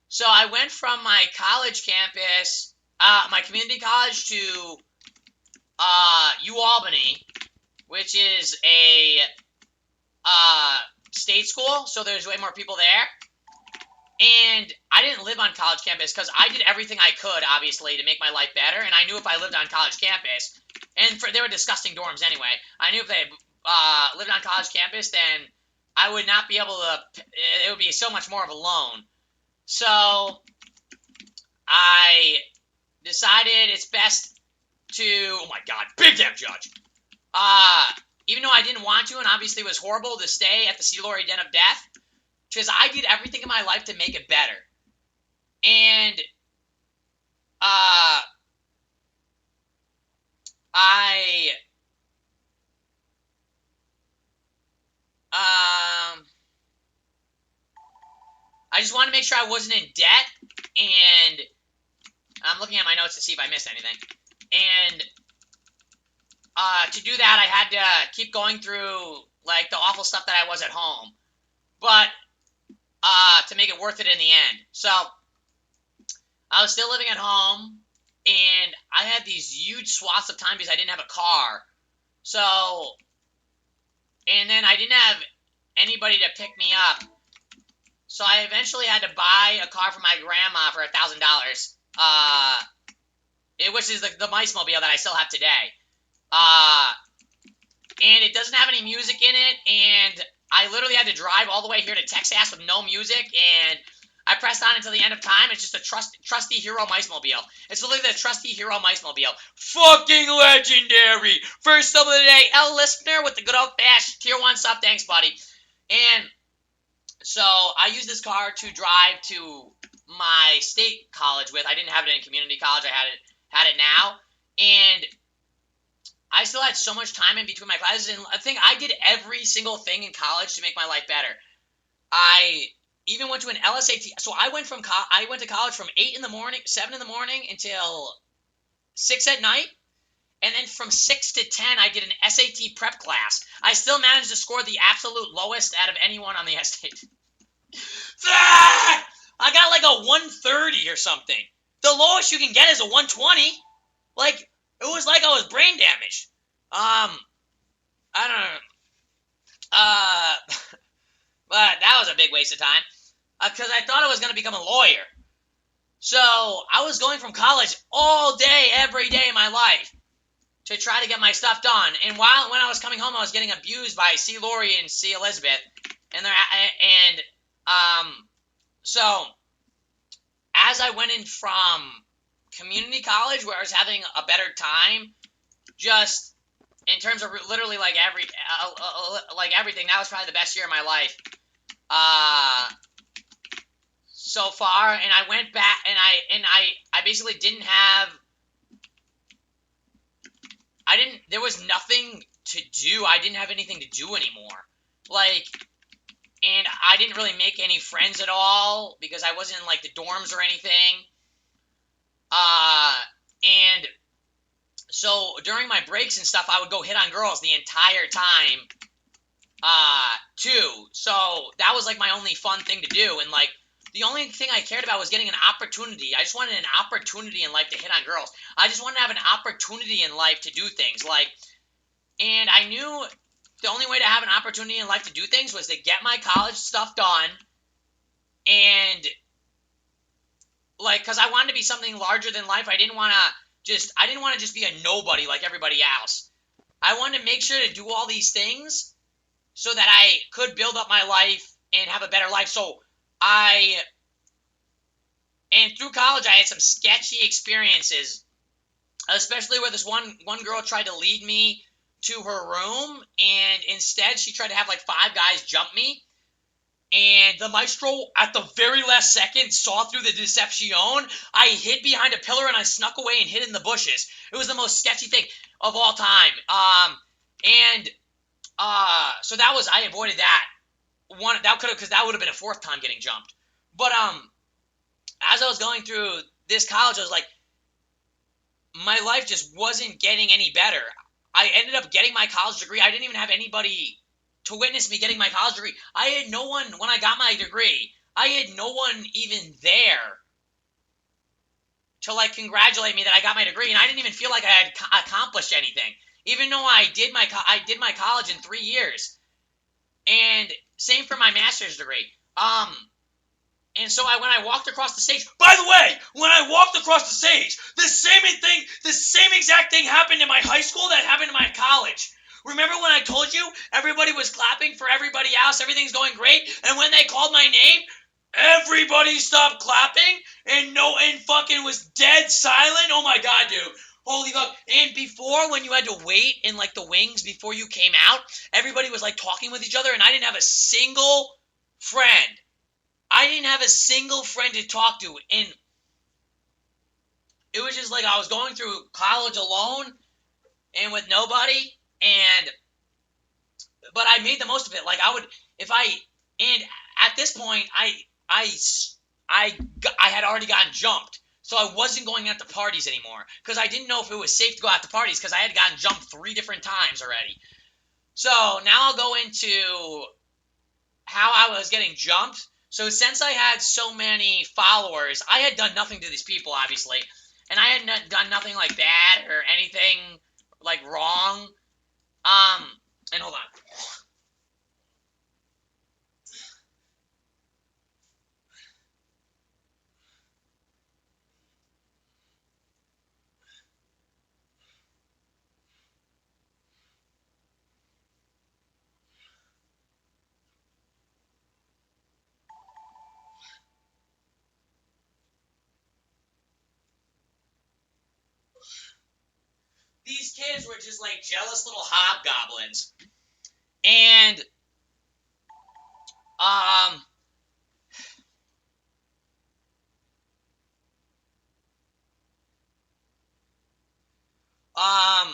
So I went from my college campus, my community college, to UAlbany, which is a state school. So there's way more people there. And I didn't live on college campus because I did everything I could, obviously, to make my life better. And I knew if I lived on college campus, and they were disgusting dorms anyway, I knew if they lived on college campus, then I would not be able to, it would be so much more of a loan. So I decided it's best to, oh my god, big damn judge. Even though I didn't want to, and obviously it was horrible to stay at the Sea Lorry Den of Death, because I did everything in my life to make it better. And I just wanted to make sure I wasn't in debt, and I'm looking at my notes to see if I missed anything. And to do that, I had to keep going through like the awful stuff that I was at home. But to make it worth it in the end. So I was still living at home, and I had these huge swaths of time because I didn't have a car. So, and then I didn't have anybody to pick me up. So I eventually had to buy a car for my grandma for $1,000. Which is the Mies mobile that I still have today. And it doesn't have any music in it, and I literally had to drive all the way here to Texas with no music, and I pressed on until the end of time. It's just a trusty hero Mies mobile. It's literally the trusty hero Mies mobile. Fucking legendary! First sub of the day, L listener with the good old fashioned tier 1 sub. Thanks, buddy. And so I used this car to drive to my state college with. I didn't have it in community college. I had it now, and I still had so much time in between my classes, and I think I did every single thing in college to make my life better. I even went to an LSAT. So I went to college from 7 in the morning until 6 at night, and then from 6 to 10 I did an SAT prep class. I still managed to score the absolute lowest out of anyone on the SAT. I got like a 130 or something. The lowest you can get is a 120. Like, it was like I was brain damaged. I don't know. But that was a big waste of time. Because I thought I was going to become a lawyer. So, I was going from college all day, every day of my life to try to get my stuff done. And when I was coming home, I was getting abused by C. Lori and C. Elizabeth. So, as I went in from community college, where I was having a better time, just in terms of literally like everything, that was probably the best year of my life so far. And I went back, and I basically there was nothing to do. I didn't have anything to do anymore. And I didn't really make any friends at all because I wasn't in like the dorms or anything. And so during my breaks and stuff, I would go hit on girls the entire time, too. So that was like my only fun thing to do. And like, the only thing I cared about was getting an opportunity. I just wanted an opportunity in life to hit on girls. I just wanted to have an opportunity in life to do things. And I knew the only way to have an opportunity in life to do things was to get my college stuff done. And because I wanted to be something larger than life. I didn't want to just be a nobody like everybody else. I wanted to make sure to do all these things so that I could build up my life and have a better life. And through college, I had some sketchy experiences, especially where this one girl tried to lead me to her room, and instead she tried to have like 5 guys jump me. And the maestro, at the very last second, saw through the deception. I hid behind a pillar and I snuck away and hid in the bushes. It was the most sketchy thing of all time. So I avoided that. Because that would have been a 4th time getting jumped. But as I was going through this college, I was like, my life just wasn't getting any better. I ended up getting my college degree. I didn't even have anybody to witness me getting my college degree. I had no one when I got my degree. I had no one even there to like congratulate me that I got my degree, and I didn't even feel like I had accomplished anything, even though I did my college in 3 years. And same for my master's degree. And so when I walked across the stage, by the way, when I walked across the stage, the same exact thing happened in my high school that happened in my college. Remember when I told you everybody was clapping for everybody else, everything's going great, and when they called my name, everybody stopped clapping, and fucking was dead silent? Oh my god, dude. Holy fuck. And before, when you had to wait in like the wings before you came out, everybody was like talking with each other, and I didn't have a single friend. I didn't have a single friend to talk to, and it was just like I was going through college alone and with nobody, but I made the most of it. Like and at this point, I had already gotten jumped, so I wasn't going out to parties anymore because I didn't know if it was safe to go out to parties because I had gotten jumped 3 different times already. So now I'll go into how I was getting jumped. So since I had so many followers, I had done nothing to these people, obviously, and I had done nothing like bad or anything like wrong. And hold on. These kids were just like jealous little hobgoblins, and um, um,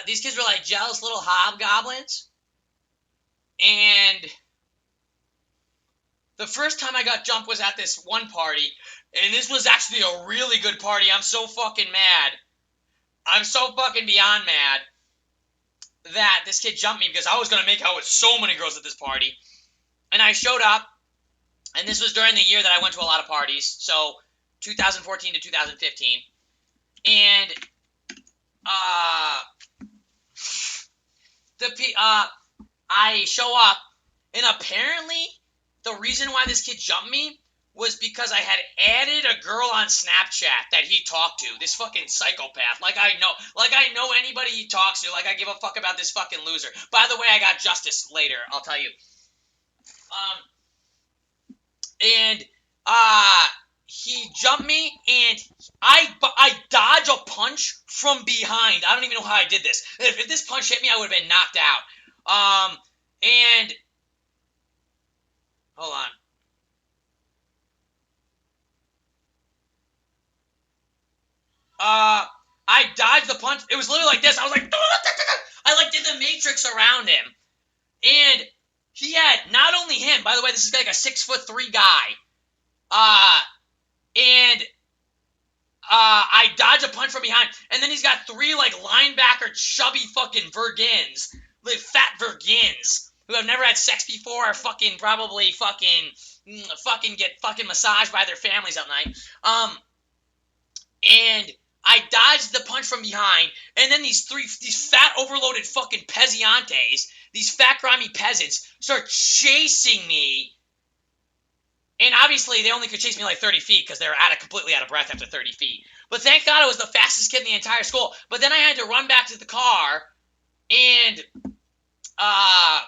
these kids were like jealous little hobgoblins, and the first time I got jumped was at this one party, and this was actually a really good party. I'm so fucking mad. I'm so fucking beyond mad that this kid jumped me because I was going to make out with so many girls at this party. And I showed up, and this was during the year that I went to a lot of parties, so 2014 to 2015. And I show up, and apparently the reason why this kid jumped me was because I had added a girl on Snapchat that he talked to. This fucking psychopath. Like I know anybody he talks to. Like I give a fuck about this fucking loser. By the way, I got justice later. I'll tell you. And he jumped me, and I dodge a punch from behind. I don't even know how I did this. If this punch hit me, I would have been knocked out. And hold on. I dodged the punch. It was literally like this. I was like, I like did the matrix around him, and he had not only him. By the way, this is like a 6'3" guy. And I dodge a punch from behind, and then he's got three like linebacker chubby fucking Vergins, like fat Vergins who have never had sex before, or fucking probably fucking get fucking massaged by their families at night. And I dodged the punch from behind, and then these fat overloaded fucking peziantes, these fat grimy peasants, start chasing me. And obviously, they only could chase me like 30 feet because they were completely out of breath after 30 feet. But thank God I was the fastest kid in the entire school. But then I had to run back to the car, and I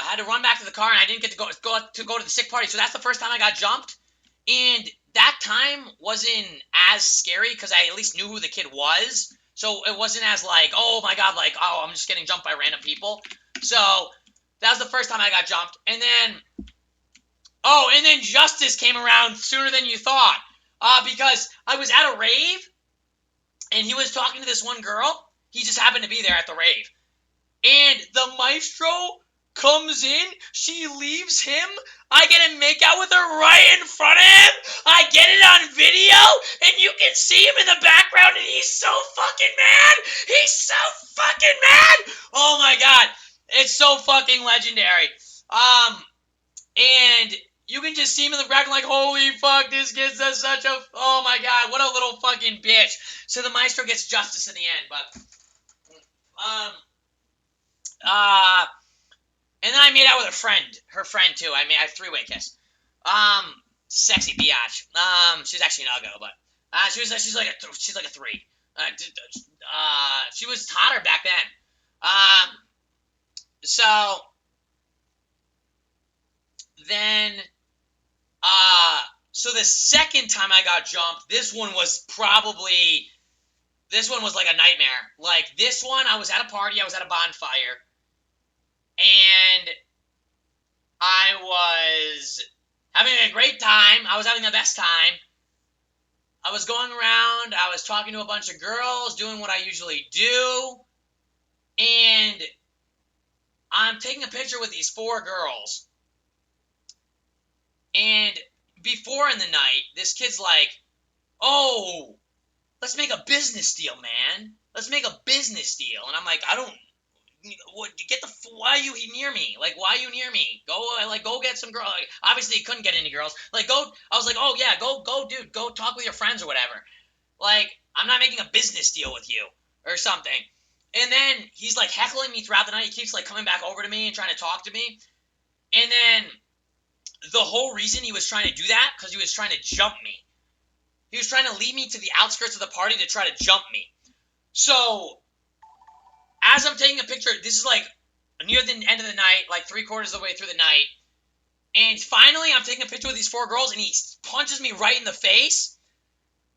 had to run back to the car, and I didn't get to go to the sick party. So that's the first time I got jumped. And that time wasn't as scary because I at least knew who the kid was. So it wasn't as like, oh my God, like, oh, I'm just getting jumped by random people. So that was the first time I got jumped. And then justice came around sooner than you thought. Because I was at a rave, and he was talking to this one girl. He just happened to be there at the rave. And the maestro comes in, she leaves him, I get to make out with her right in front of him, I get it on video, and you can see him in the background, and he's so fucking mad, oh my God, it's so fucking legendary, and you can just see him in the background like, holy fuck, this kid's such a, oh my God, what a little fucking bitch. So the maestro gets justice in the end, but, and then I made out with her friend too. I had a three-way kiss. Sexy biatch. She's actually an uggo, but she's like a 3. She was hotter back then. So then, so the second time I got jumped, this one was like a nightmare. Like this one, I was at a party, I was at a bonfire. And I was having a great time. I was having the best time. I was going around. I was talking to a bunch of girls, doing what I usually do. And I'm taking a picture with these 4 girls. And before in the night, this kid's like, oh, let's make a business deal, man. let's make a business deal. And I'm like, I don't. What? Why are you near me? Like, why are you near me? Go get some girl. Like, obviously, he couldn't get any girls. Like, go. I was like, oh yeah, go, dude. Go talk with your friends or whatever. Like, I'm not making a business deal with you or something. And then he's like heckling me throughout the night. He keeps like coming back over to me and trying to talk to me. And then the whole reason he was trying to do that because he was trying to jump me. He was trying to lead me to the outskirts of the party to try to jump me. So as I'm taking a picture, this is like near the end of the night, like 3/4 of the way through the night. And finally, I'm taking a picture with these 4 girls, and he punches me right in the face.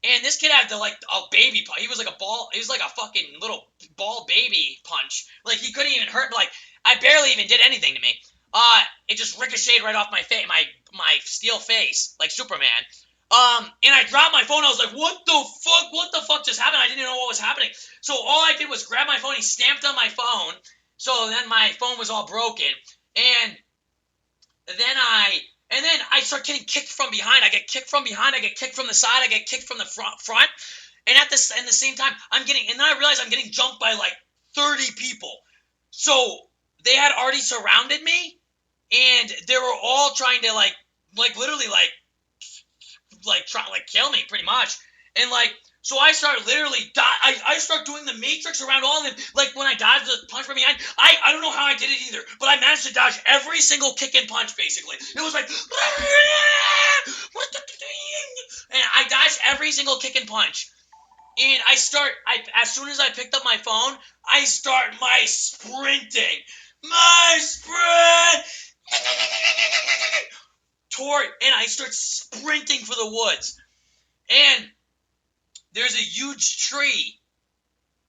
And this kid had a baby punch. He was like a ball. He was like a fucking little ball baby punch. Like he couldn't even hurt. Like I barely even did anything to me. It just ricocheted right off my face, my steel face, like Superman. And I dropped my phone. I was like, what the fuck? What the fuck just happened? I didn't know what was happening. So all I did was grab my phone. He stamped on my phone. So then my phone was all broken. And then I start getting kicked from behind. I get kicked from behind. I get kicked from the side. I get kicked from the front. And at the same time, and then I realize I'm getting jumped by like 30 people. So they had already surrounded me, and they were all trying to literally kill me pretty much. And so I start literally I start doing the matrix around all of them. Like when I dodged the punch from behind, I don't know how I did it either, but I managed to dodge every single kick and punch basically. It was like and I dodged every single kick and punch. And as soon as I picked up my phone, I start my sprinting. My sprint! And I start sprinting for the woods. And there's a huge tree.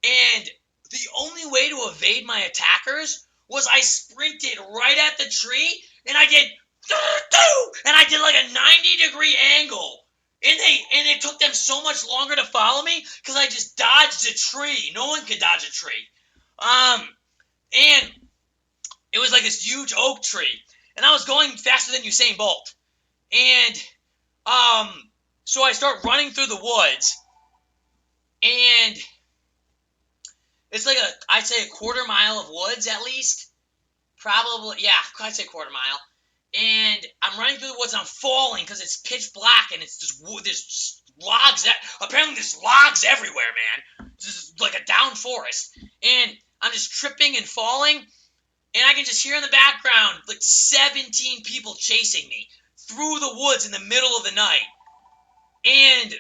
And the only way to evade my attackers was I sprinted right at the tree, and I did, and I did like a 90-degree angle. And it took them so much longer to follow me because I just dodged a tree. No one could dodge a tree. And it was like this huge oak tree. And I was going faster than Usain Bolt. And so I start running through the woods. And it's like I'd say a 1/4 mile of woods at least. Probably, yeah, I'd say 1/4 mile. And I'm running through the woods and I'm falling because it's pitch black and it's just there's logs. Apparently there's logs everywhere, man. This is like a down forest. And I'm just tripping and falling. And I can just hear in the background like 17 people chasing me through the woods in the middle of the night. And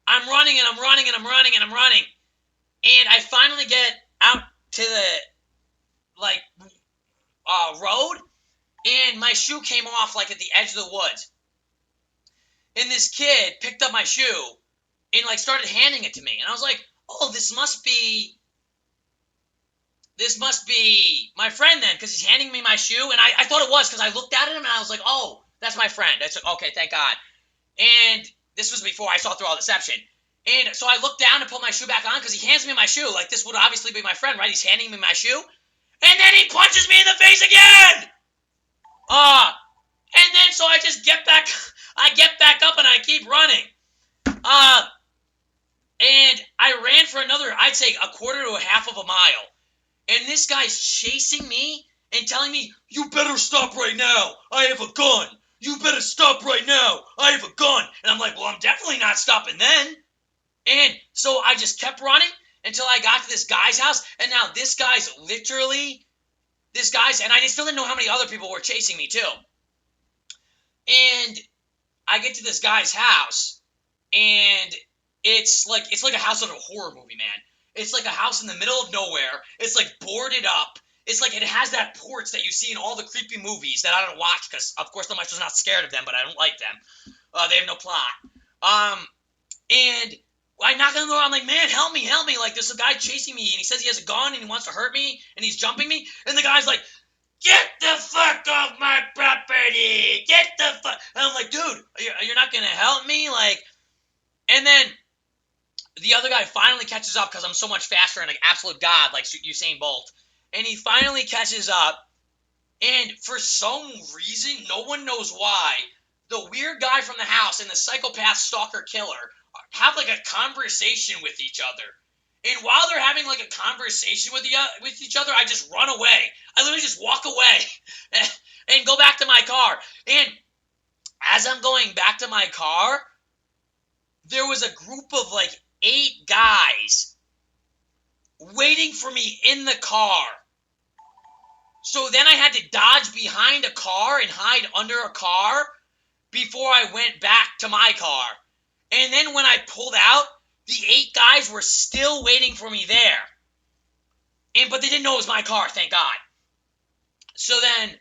I'm running and I'm running and I'm running and I'm running. And I finally get out to the road, and my shoe came off like at the edge of the woods. And this kid picked up my shoe and started handing it to me. And I was like, oh, this must be my friend then, because he's handing me my shoe. And I thought it was because I looked at him and I was like, oh, that's my friend. That's okay, thank God. And this was before I saw through all deception. And so I looked down and put my shoe back on because he hands me my shoe. Like, this would obviously be my friend, right? He's handing me my shoe. And then he punches me in the face again! And then so I just get back up and I keep running. And I ran for another, I'd say 1/4 to 1/2 of a mile. And this guy's chasing me and telling me, you better stop right now. I have a gun. You better stop right now. I have a gun. And I'm like, well, I'm definitely not stopping then. And so I just kept running until I got to this guy's house. And now this guy's, and I still didn't know how many other people were chasing me too. And I get to this guy's house, and it's like a house of a horror movie, man. It's like a house in the middle of nowhere. It's like boarded up. It's like it has that porch that you see in all the creepy movies that I don't watch because, of course, I'm not scared of them, but I don't like them. They have no plot. And I knock on the door. I'm like, man, help me. Like, there's a guy chasing me, and he says he has a gun, and he wants to hurt me, and he's jumping me. And the guy's like, get the fuck off my property. Get the fuck. And I'm like, dude, you're not going to help me? Like, and then the other guy finally catches up because I'm so much faster and like absolute god, like Usain Bolt. And he finally catches up. And for some reason, no one knows why, the weird guy from the house and the psychopath stalker killer have like a conversation with each other. And while they're having like a conversation with each other, I just run away. I literally just walk away and go back to my car. And as I'm going back to my car, there was a group of like 8 guys waiting for me in the car. So then I had to dodge behind a car and hide under a car before I went back to my car. And then when I pulled out, the 8 guys were still waiting for me there. But they didn't know it was my car, thank God. So then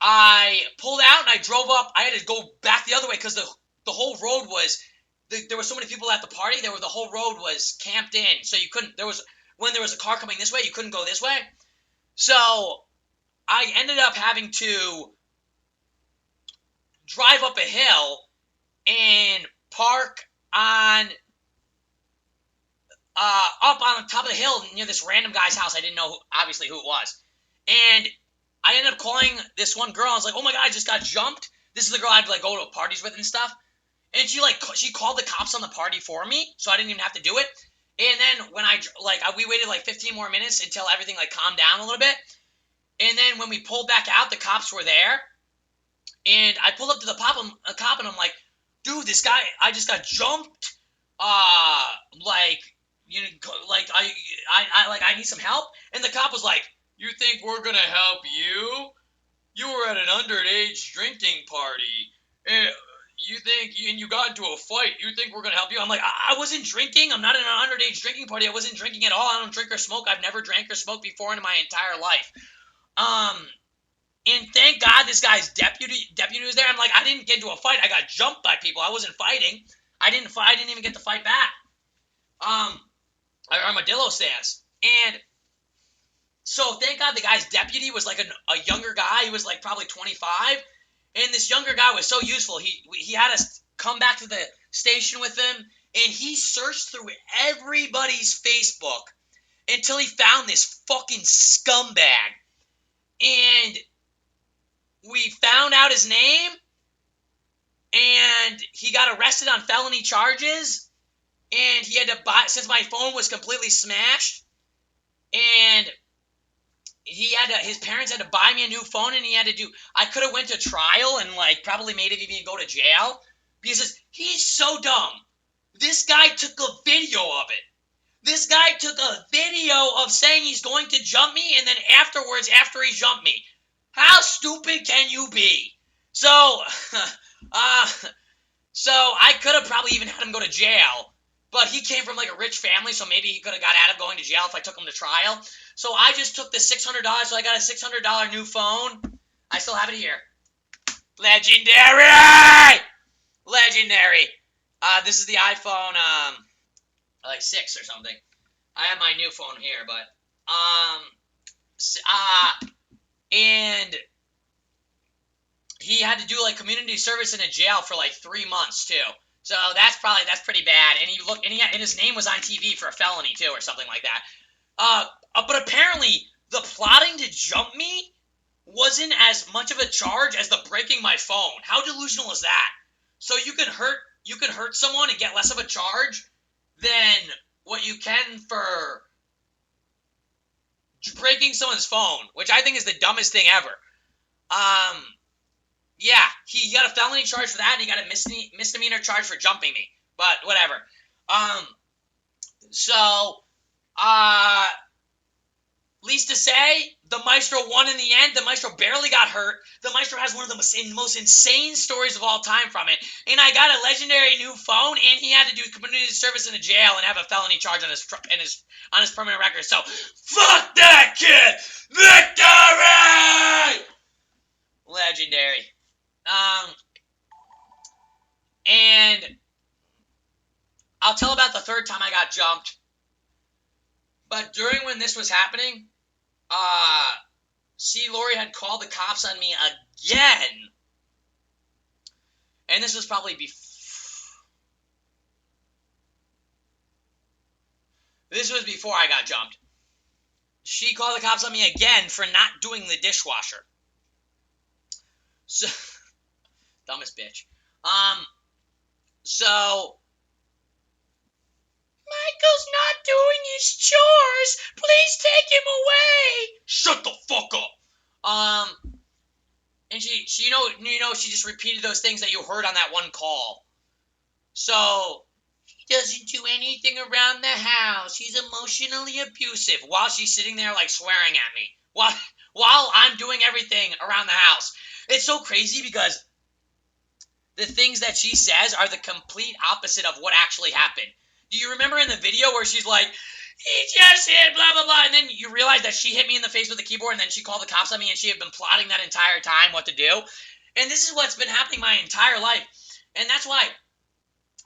I pulled out and I drove up. I had to go back the other way because the whole road was, there were so many people at the party, the whole road was camped in. So you couldn't, when there was a car coming this way, you couldn't go this way. So I ended up having to drive up a hill and park on up on top of the hill near this random guy's house. I didn't know obviously who it was. And I ended up calling this one girl. I was like, oh my God, I just got jumped. This is the girl I'd like go to parties with and stuff. And she called the cops on the party for me, so I didn't even have to do it. And then when we waited like 15 more minutes until everything like calmed down a little bit. And then when we pulled back out, the cops were there. And I pulled up to the cop and I'm like, dude, this guy, I just got jumped. I need some help. And the cop was like, you think we're gonna help you? You were at an underage drinking party. And you got into a fight. You think we're gonna help you? I'm like, I wasn't drinking. I'm not in an underage drinking party. I wasn't drinking at all. I don't drink or smoke. I've never drank or smoked before in my entire life. And thank God this guy's deputy was there. I'm like, I didn't get into a fight. I got jumped by people. I wasn't fighting. I didn't even get to fight back. Armadillo stance. And so thank God the guy's deputy was like a younger guy. He was like probably 25. And this younger guy was so useful. He had us come back to the station with him. And he searched through everybody's Facebook until he found this fucking scumbag. And we found out his name. And he got arrested on felony charges. And he had to buy, since my phone was completely smashed, and his parents had to buy me a new phone, and I could have went to trial and like probably made him even go to jail because he's so dumb. This guy took a video of it. This guy took a video of saying he's going to jump me, and then afterwards, after he jumped me. How stupid can you be? So, so I could have probably even had him go to jail. But he came from like a rich family, so maybe he could have got out of going to jail if I took him to trial. So I just took the $600, so I got a $600 new phone. I still have it here. Legendary! Legendary. This is the iPhone, like 6 or something. I have my new phone here, but, and he had to do like community service in a jail for like 3 months too. So that's pretty bad. And his name was on TV for a felony too, or something like that. But apparently the plotting to jump me wasn't as much of a charge as the breaking my phone. How delusional is that? So you can hurt someone and get less of a charge than what you can for breaking someone's phone, which I think is the dumbest thing ever. Yeah, he got a felony charge for that, and he got a misdemeanor charge for jumping me. But whatever. Least to say, the Maestro won in the end. The Maestro barely got hurt. The Maestro has one of the most insane stories of all time from it. And I got a legendary new phone, and he had to do community service in a jail and have a felony charge on his permanent record. So, fuck that kid! Victory! Legendary. And I'll tell about the third time I got jumped. But during when this was happening, Lori had called the cops on me again. And this was probably before I got jumped. She called the cops on me again for not doing the dishwasher. So, dumbest bitch. So, Michael's not doing his chores. Please take him away. Shut the fuck up. And she she just repeated those things that you heard on that one call. So, he doesn't do anything around the house. He's emotionally abusive while she's sitting there like swearing at me. While I'm doing everything around the house. It's so crazy because the things that she says are the complete opposite of what actually happened. Do you remember in the video where she's like, he just hit blah, blah, blah, and then you realize that she hit me in the face with the keyboard and then she called the cops on me and she had been plotting that entire time what to do? And this is what's been happening my entire life. And that's why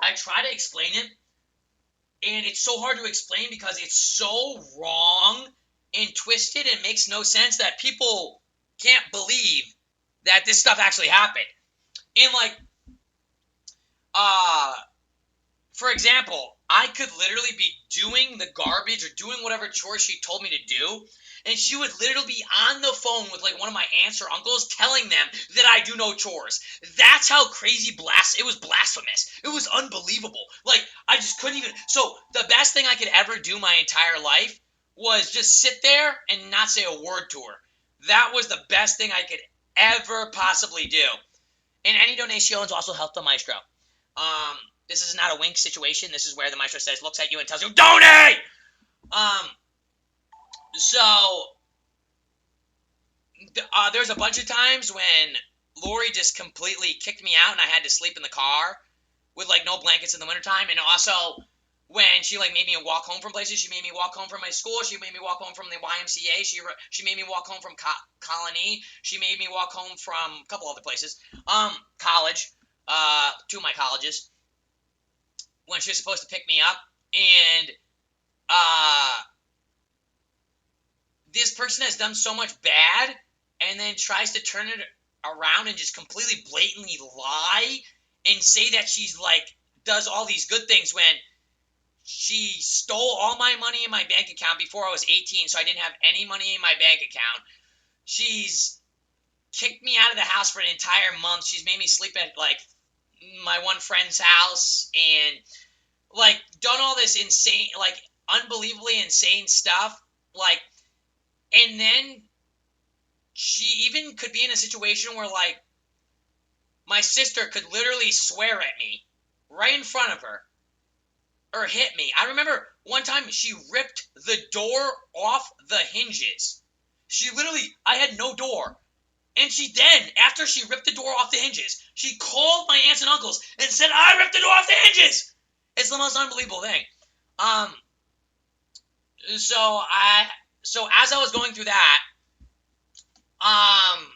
I try to explain it, and it's so hard to explain because it's so wrong and twisted and makes no sense that people can't believe that this stuff actually happened. And like, for example, I could literally be doing the garbage or doing whatever chore she told me to do, and she would literally be on the phone with like one of my aunts or uncles telling them that I do no chores. That's how crazy it was blasphemous. It was unbelievable. Like, I just couldn't even. So the best thing I could ever do my entire life was just sit there and not say a word to her. That was the best thing I could ever possibly do. And any donations also help the maestro. This is not a wink situation. This is where the maestro looks at you and tells you, donate! So, there's a bunch of times when Lori just completely kicked me out and I had to sleep in the car with, like, no blankets in the wintertime. And also, when she, like, made me walk home from places, she made me walk home from my school. She made me walk home from the YMCA. She made me walk home from Colony. She made me walk home from a couple other places. College. Two of my colleges. When she was supposed to pick me up. And, this person has done so much bad and then tries to turn it around and just completely blatantly lie and say that she's like does all these good things when she stole all my money in my bank account before I was 18, so I didn't have any money in my bank account. She's kicked me out of the house for an entire month. She's made me sleep at like my one friend's house and like done all this insane, like unbelievably insane stuff. Like, and then she even could be in a situation where, like, my sister could literally swear at me right in front of her or hit me. I remember one time she ripped the door off the hinges. She literally, I had no door. And she then, after she ripped the door off the hinges, she called my aunts and uncles and said, I ripped the door off the hinges! It's the most unbelievable thing. So as I was going through that, I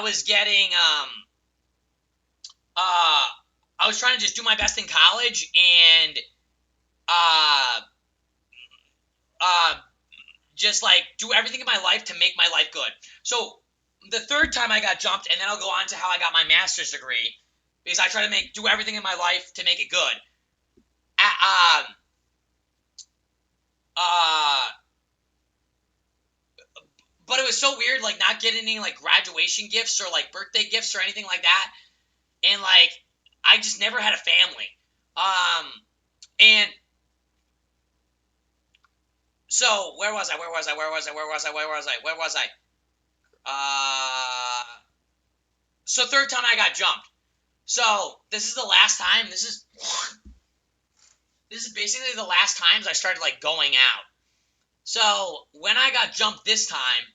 was getting, I was trying to just do my best in college and, just like do everything in my life to make my life good. So the third time I got jumped, and then I'll go on to how I got my master's degree, because I try to do everything in my life to make it good. But it was so weird, like, not getting any, like, graduation gifts or, like, birthday gifts or anything like that. And, like, I just never had a family. And so, where was I? So third time I got jumped. So, this is the last time, this is basically the last times I started, like, going out. So, when I got jumped this time,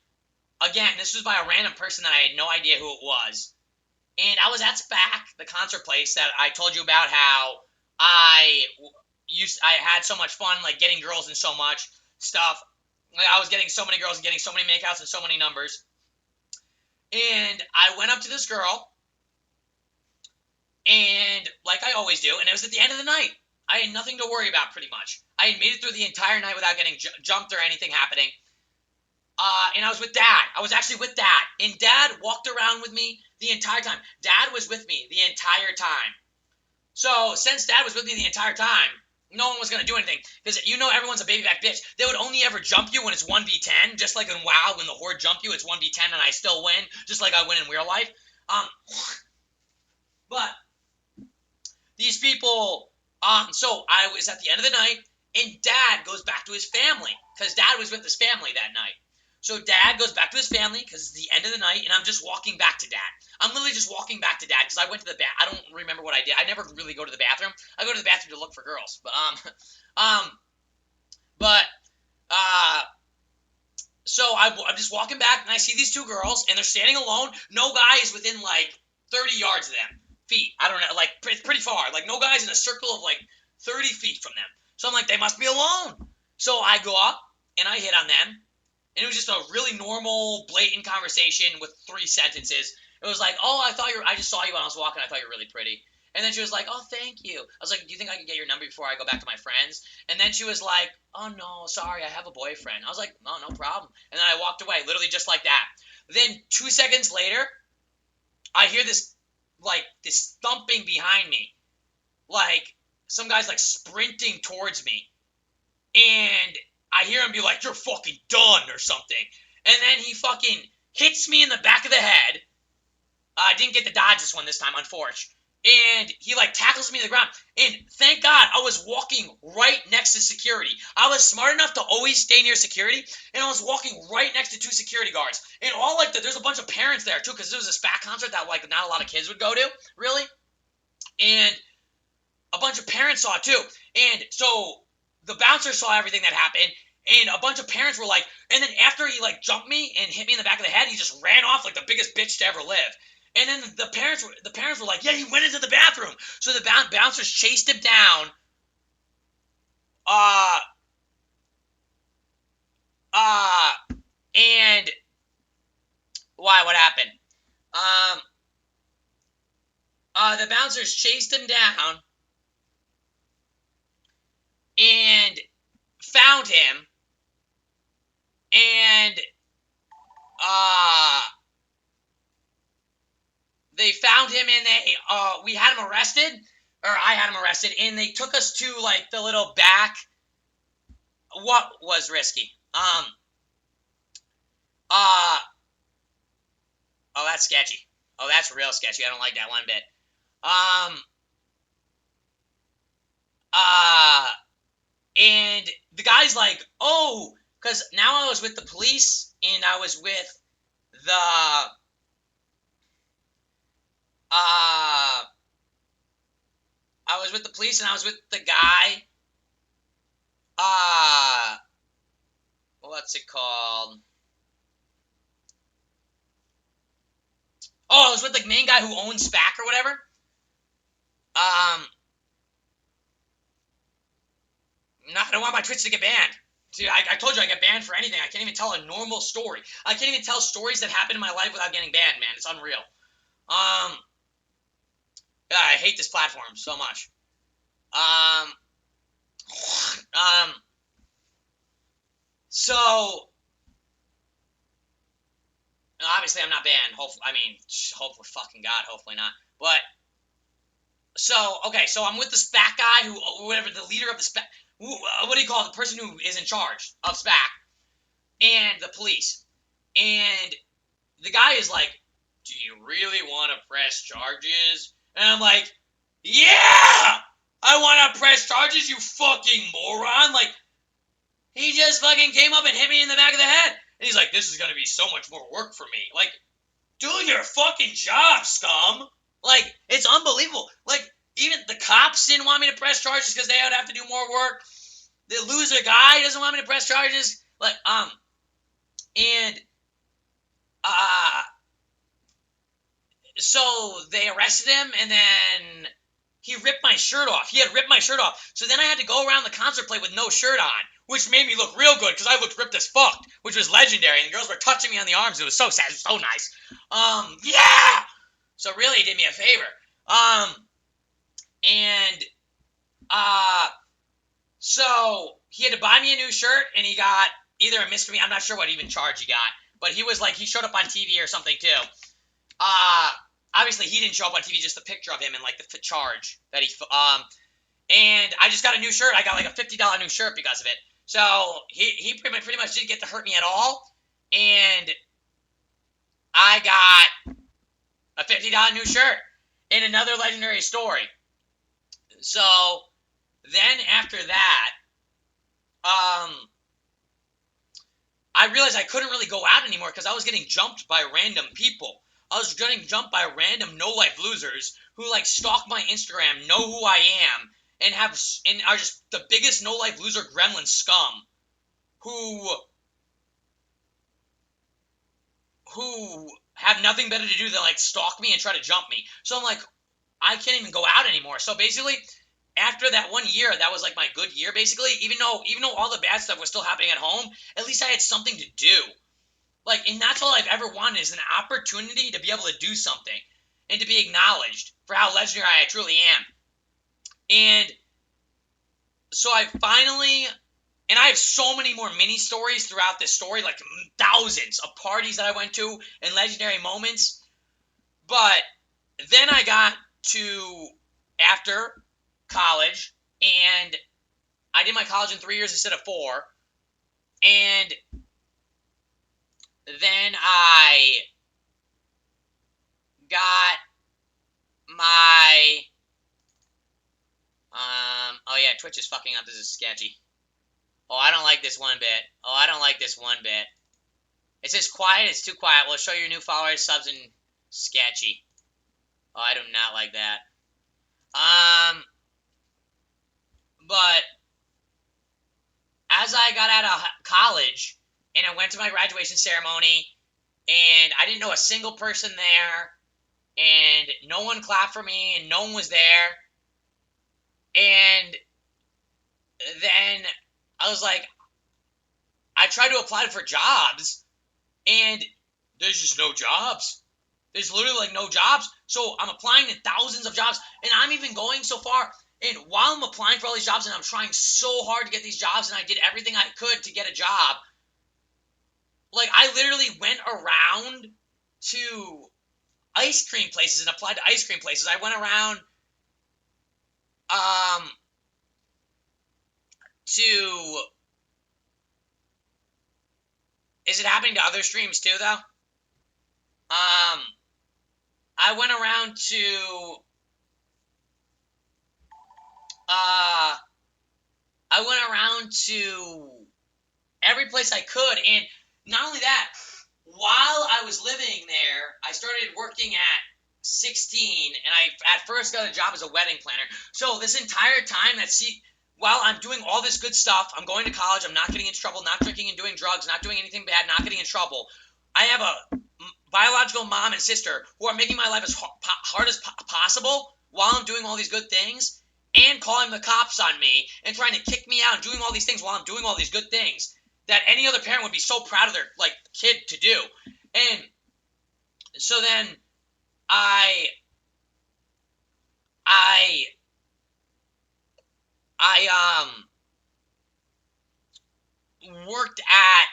again, this was by a random person that I had no idea who it was. And I was at SPAC, the concert place that I told you about, how I had so much fun, like, getting girls and so much stuff. Like, I was getting so many girls and getting so many makeouts and so many numbers. And I went up to this girl, and like I always do, and it was at the end of the night. I had nothing to worry about, pretty much. I had made it through the entire night without getting jumped or anything happening. And I was with Dad. I was actually with Dad. And Dad walked around with me the entire time. Dad was with me the entire time. So, since Dad was with me the entire time, no one was going to do anything. Because you know everyone's a baby back bitch. They would only ever jump you when it's 1v10. Just like in WoW, when the Horde jump you, it's 1v10 and I still win. Just like I win in real life. But these people, so I was at the end of the night, and Dad goes back to his family, because Dad was with his family that night. So Dad goes back to his family, because it's the end of the night, and I'm just walking back to Dad. I'm literally just walking back to Dad, because I went to the I don't remember what I did. I never really go to the bathroom. I go to the bathroom to look for girls. But, uh, so I'm just walking back, and I see these two girls, and they're standing alone. No guy is within, like, 30 yards of them. Feet. I don't know. Like, pretty far. Like, no guy's in a circle of, like, 30 feet from them. So I'm like, they must be alone. So I go up, and I hit on them. And it was just a really normal, blatant conversation with 3 sentences. It was like, oh, I just saw you when I was walking. I thought you were really pretty. And then she was like, oh, thank you. I was like, do you think I can get your number before I go back to my friends? And then she was like, oh, no, sorry, I have a boyfriend. I was like, oh, no problem. And then I walked away, literally just like that. Then 2 seconds later, I hear this thumping behind me. Like, some guy's, like, sprinting towards me. And I hear him be like, you're fucking done or something. And then he fucking hits me in the back of the head. I didn't get to dodge this one this time, unfortunately. And he, like, tackles me to the ground. And thank God I was walking right next to security. I was smart enough to always stay near security. And I was walking right next to 2 security guards. And there's a bunch of parents there, too, because there was a SPAC concert that, like, not a lot of kids would go to, really. And a bunch of parents saw it, too. And so the bouncer saw everything that happened. And a bunch of parents were like, and then after he, like, jumped me and hit me in the back of the head, he just ran off like the biggest bitch to ever live. And then the parents were like, yeah, he went into the bathroom. So the bouncers chased him down. And why? What happened? The bouncers chased him down and found him. And they found him, and we had him arrested, or I had him arrested, and they took us to, like, the little back. What was risky? Oh, that's sketchy. Oh, that's real sketchy. I don't like that one bit. And the guy's like, oh, because now I was with the police, and I was with the, I was with the police, and I was with the guy, what's it called? Oh, I was with the main guy who owns SPAC or whatever. No, I don't want my Twitch to get banned. Dude, I told you I get banned for anything. I can't even tell a normal story. I can't even tell stories that happen in my life without getting banned, man. It's unreal. Yeah, I hate this platform so much. So obviously I'm not banned. Hopefully, fucking God, hopefully not. But okay, so I'm with the SPAC guy whatever, the leader of the SPAC. What do you call it? The person who is in charge of SPAC and the police. And the guy is like, do you really want to press charges? And I'm like, yeah! I want to press charges, you fucking moron! Like, he just fucking came up and hit me in the back of the head. And he's like, this is going to be so much more work for me. Like, do your fucking job, scum! Like, it's unbelievable. Like, even the cops didn't want me to press charges because they would have to do more work. The loser guy doesn't want me to press charges. Like, and, so they arrested him, and then he ripped my shirt off. He had ripped my shirt off. So then I had to go around the concert play with no shirt on, which made me look real good because I looked ripped as fuck, which was legendary. And the girls were touching me on the arms. It was so sad. It was so nice. Yeah! So really, he did me a favor. So he had to buy me a new shirt, and he got either a misdemeanor. I'm not sure what even charge he got, but he was like, he showed up on TV or something too. Obviously he didn't show up on TV, just a picture of him and like the charge that and I just got a new shirt. I got like a $50 new shirt because of it. So he pretty much didn't get to hurt me at all, and I got a $50 new shirt. In another legendary story, So then after that, I realized I couldn't really go out anymore because I was getting jumped by random people. I was getting jumped by random no-life losers who like stalk my Instagram, know who I am, and are just the biggest no-life loser gremlin scum who have nothing better to do than like stalk me and try to jump me. So I'm like, I can't even go out anymore. So basically, after that 1 year, that was like my good year. Basically, even though all the bad stuff was still happening at home, at least I had something to do. Like, and that's all I've ever wanted is an opportunity to be able to do something and to be acknowledged for how legendary I truly am. And so and I have so many more mini stories throughout this story, like thousands of parties that I went to and legendary moments. But then I got to after college, and I did my college in 3 years instead of 4. And then I got my oh yeah, Twitch is fucking up. This is sketchy. Oh, I don't like this one bit. Oh, I don't like this one bit. It says quiet. It's too quiet. We'll show your new followers, subs, and sketchy. Oh, I do not like that. But as I got out of college and I went to my graduation ceremony, and I didn't know a single person there, and no one clapped for me, and no one was there, and then I was like, I tried to apply for jobs, and there's just no jobs. There's literally like no jobs. So I'm applying to thousands of jobs, and I'm even going so far. And while I'm applying for all these jobs and I'm trying so hard to get these jobs, and I did everything I could to get a job, like I literally went around to ice cream places and applied to ice cream places. I went around to is it happening to other streams too though? I went around to I went around to every place I could, and not only that, while I was living there, I started working at 16, and I at first got a job as a wedding planner. So this entire time while I'm doing all this good stuff, I'm going to college, I'm not getting into trouble, not drinking and doing drugs, not doing anything bad, not getting in trouble. I have a biological mom and sister who are making my life as hard as possible while I'm doing all these good things, and calling the cops on me and trying to kick me out and doing all these things while I'm doing all these good things that any other parent would be so proud of their like kid to do. And so then I I I worked at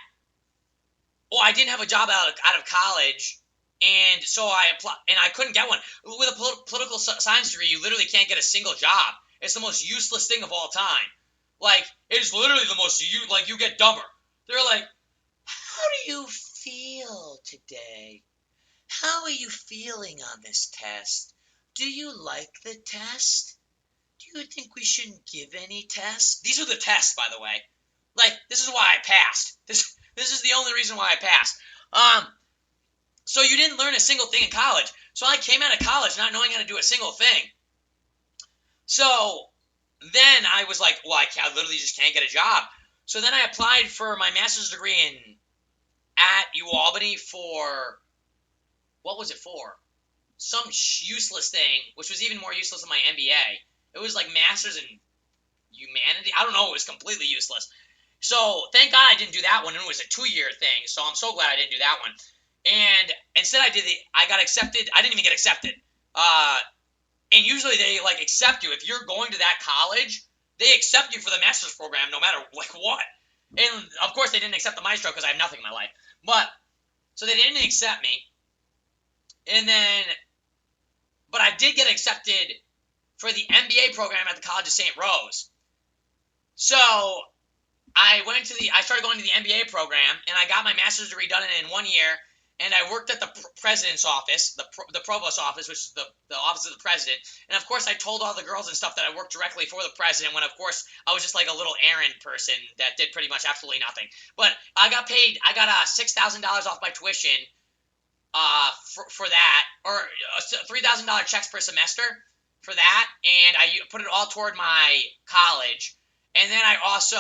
I didn't have a job out of college, and so I applied, and I couldn't get one. With a political science degree, you literally can't get a single job. It's the most useless thing of all time. Like, it is literally the most you get dumber. They're like, how do you feel today? How are you feeling on this test? Do you like the test? Do you think we shouldn't give any tests? These are the tests, by the way. Like, this is why I passed. This is the only reason why I passed. So you didn't learn a single thing in college. So I came out of college not knowing how to do a single thing. So then I was like, well, I literally just can't get a job. So then I applied for my master's degree at UAlbany for, what was it for? Some useless thing, which was even more useless than my MBA. It was like master's in humanity. I don't know. It was completely useless. So thank God I didn't do that one. It was a 2-year thing. So I'm so glad I didn't do that one. And instead I got accepted. I didn't even get accepted. And usually they like accept you. If you're going to that college, they accept you for the master's program no matter like what. And of course they didn't accept the maestro because I have nothing in my life. But so they didn't accept me. And then but I did get accepted for the MBA program at the College of St. Rose. So I started going to the MBA program, and I got my master's degree done in 1 year, and I worked at the president's office, the provost's office, which is the office of the president. And of course, I told all the girls and stuff that I worked directly for the president. When of course I was just like a little errand person that did pretty much absolutely nothing. But I got paid. I got $6,000 off my tuition for that, or $3,000 checks per semester for that, and I put it all toward my college. And then I also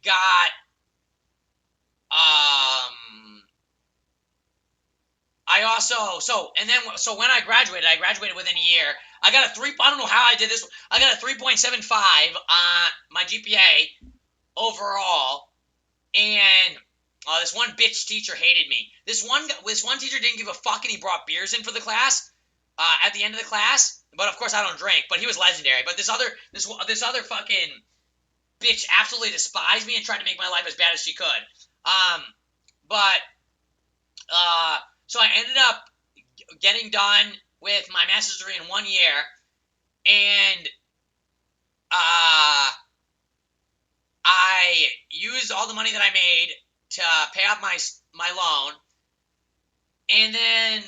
got so when I graduated within a year. I don't know how I did this. I got a 3.75 on my GPA overall, and this one bitch teacher hated me. This one teacher didn't give a fuck, and he brought beers in for the class at the end of the class. But of course, I don't drink. But he was legendary. But this other fucking bitch absolutely despised me and tried to make my life as bad as she could. So I ended up getting done with my master's degree in 1 year, and I used all the money that I made to pay off my loan. And then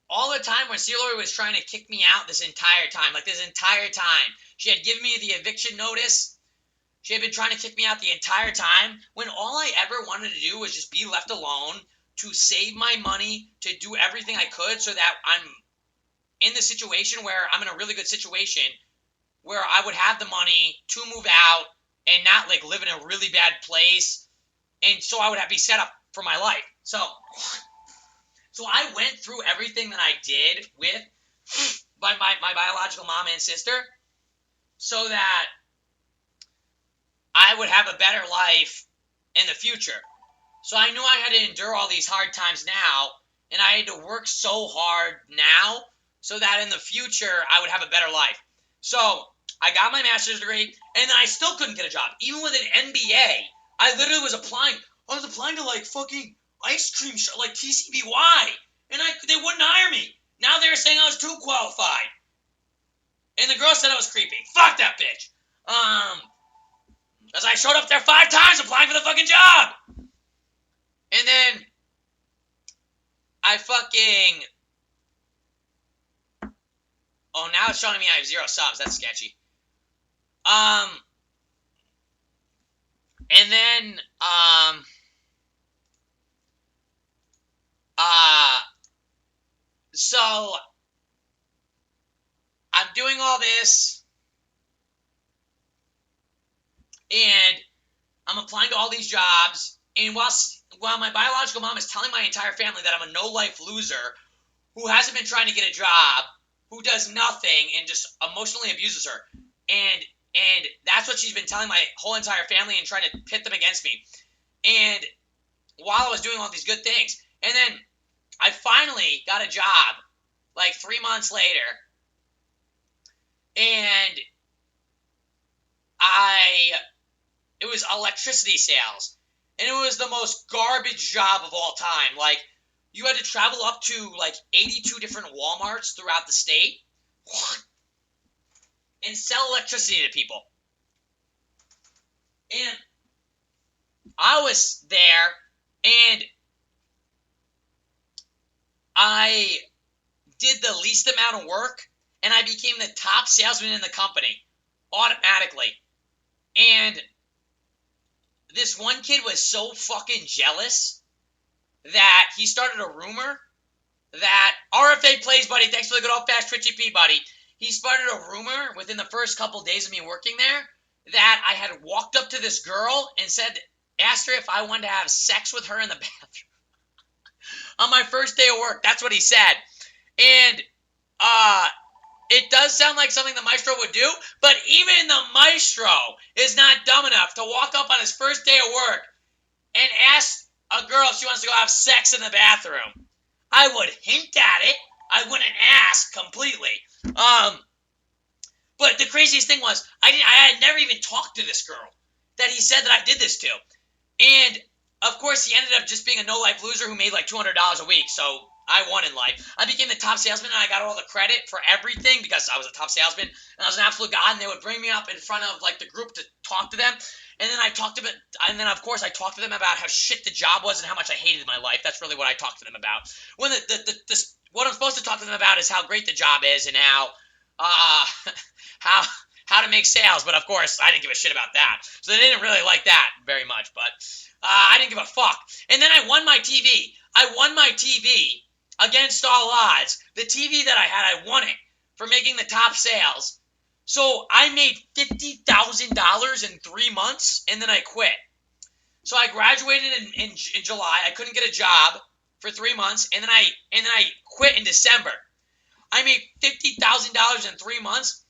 all the time when C. Lori was trying to kick me out this entire time, she had given me the eviction notice. She had been trying to kick me out the entire time, when all I ever wanted to do was just be left alone, to save my money, to do everything I could so that I'm in the situation where I'm in a really good situation where I would have the money to move out and not like live in a really bad place, and so I would be set up for my life. So I went through everything that I did with my biological mom and sister so that I would have a better life in the future. So I knew I had to endure all these hard times now, and I had to work so hard now so that in the future I would have a better life. So I got my master's degree, and then I still couldn't get a job. Even with an MBA, I literally was applying. I was applying to like fucking ice cream shop, like TCBY, and they wouldn't hire me. Now they were saying I was too qualified, and the girl said I was creepy. Fuck that bitch. Because I showed up there 5 times applying for the fucking job. And then I fucking... Oh, now it's showing me I have 0 subs. That's sketchy. And then, so I'm doing all this, and I'm applying to all these jobs, and while my biological mom is telling my entire family that I'm a no-life loser who hasn't been trying to get a job, who does nothing and just emotionally abuses her, and that's what she's been telling my whole entire family and trying to pit them against me. And while I was doing all these good things, and then I finally got a job like 3 months later, and it was electricity sales, and it was the most garbage job of all time. Like, you had to travel up to like 82 different Walmarts throughout the state and sell electricity to people. And I was there, and I did the least amount of work, and I became the top salesman in the company automatically. And this one kid was so fucking jealous that he started a rumor that RFA plays, buddy. Thanks for the good old fast Twitchy P, buddy. He started a rumor within the first couple days of me working there that I had walked up to this girl and asked her if I wanted to have sex with her in the bathroom on my first day of work. That's what he said. And it does sound like something the maestro would do, but even the maestro is not dumb enough to walk up on his first day of work and ask a girl if she wants to go have sex in the bathroom. I would hint at it. I wouldn't ask completely. But the craziest thing was, I had never even talked to this girl that he said that I did this to. And, of course, he ended up just being a no-life loser who made like $200 a week. So I won in life. I became the top salesman, and I got all the credit for everything because I was a top salesman, and I was an absolute god. And they would bring me up in front of like the group to talk to them, and then of course I talked to them about how shit the job was and how much I hated my life. That's really what I talked to them about. When what I'm supposed to talk to them about is how great the job is and how how how to make sales. But of course, I didn't give a shit about that, so they didn't really like that very much. But I didn't give a fuck. And then I won my TV. I won my TV against all odds. The TV that I had, I won it for making the top sales. So I made $50,000 in 3 months, and then I quit. So I graduated in July. I couldn't get a job for 3 months, and then I quit in December. I made $50,000 in 3 months,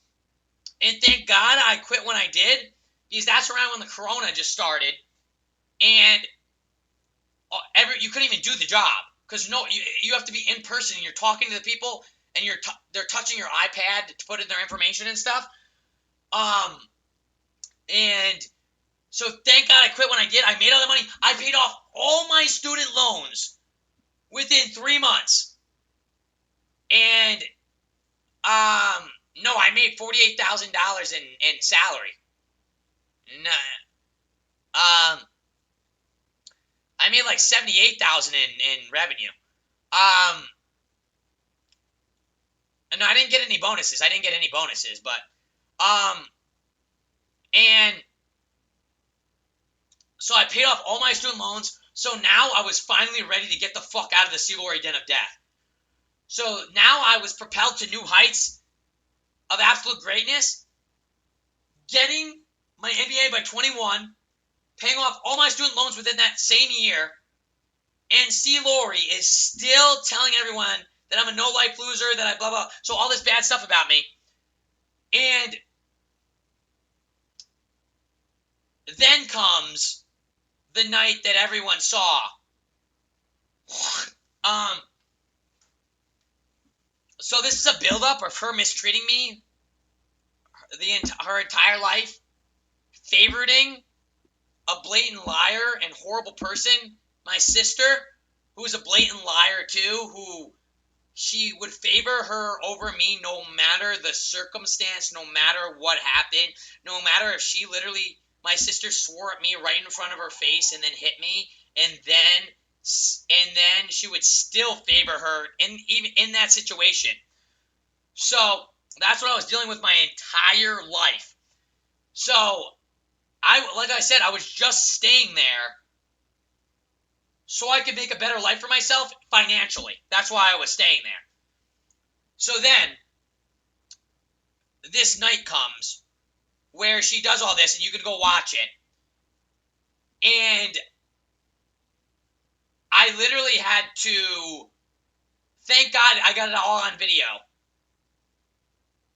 and thank God I quit when I did, because that's around when the corona just started, and you couldn't even do the job because you have to be in person and you're talking to the people and they're touching your iPad to put in their information and stuff. And so thank God I quit when I did. I made all the money. I paid off all my student loans within 3 months. And no, I made $48,000 in salary. I made like $78,000 in revenue. No, I didn't get any bonuses. But and so I paid off all my student loans. So now I was finally ready to get the fuck out of the Seaglory Den of death. So now I was propelled to new heights of absolute greatness, getting my MBA by 21, paying off all my student loans within that same year, and C. Lori is still telling everyone that I'm a no-life loser, that I blah, blah, so all this bad stuff about me. And then comes the night that everyone saw. So this is a buildup of her mistreating me her entire life, favoriting a blatant liar and horrible person, my sister, who is a blatant liar too, who she would favor her over me no matter the circumstance, no matter what happened, no matter if she literally, my sister swore at me right in front of her face and then hit me, and then she would still favor her even in that situation. So that's what I was dealing with my entire life. So like I said, I was just staying there so I could make a better life for myself financially. That's why I was staying there. So then, this night comes where she does all this, and you can go watch it. And I literally had to, thank God I got it all on video.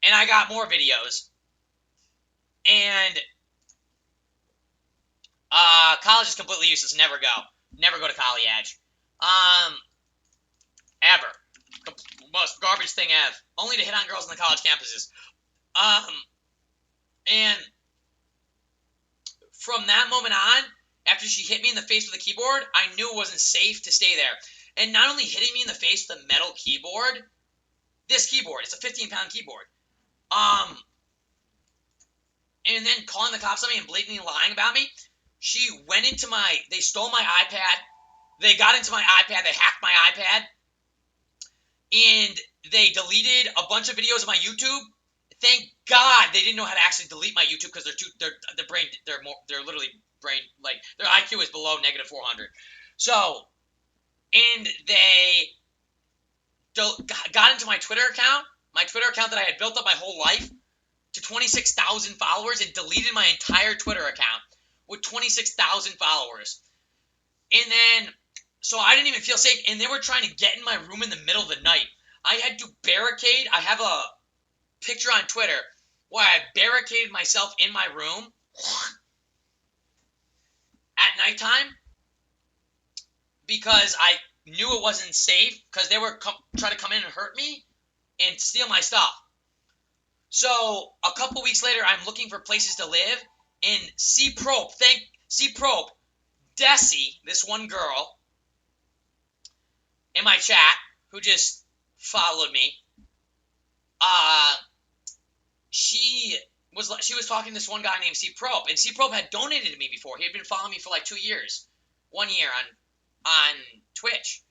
And I got more videos. And college is completely useless. Never go. Never go to college. Ever. Most garbage thing ever. Only to hit on girls on the college campuses. And from that moment on, after she hit me in the face with a keyboard, I knew it wasn't safe to stay there. And not only hitting me in the face with a metal keyboard, this keyboard, it's a 15-pound keyboard. And then calling the cops on me and blatantly lying about me. They stole my iPad. They got into my iPad. They hacked my iPad. And they deleted a bunch of videos of my YouTube. Thank God they didn't know how to actually delete my YouTube because they're literally brain, like, their IQ is below negative 400. So, and they got into my Twitter account that I had built up my whole life, to 26,000 followers, and deleted my entire Twitter account with 26,000 followers. And then, so I didn't even feel safe, and they were trying to get in my room in the middle of the night. I had to barricade. I have a picture on Twitter where I barricaded myself in my room at nighttime because I knew it wasn't safe, because they were trying to come in and hurt me and steal my stuff. So a couple weeks later, I'm looking for places to live, and C-Probe, Desi, this one girl, in my chat, who just followed me, she was talking to this one guy named C Probe, and C Probe had donated to me before. He had been following me for like 2 years, 1 year on Twitch,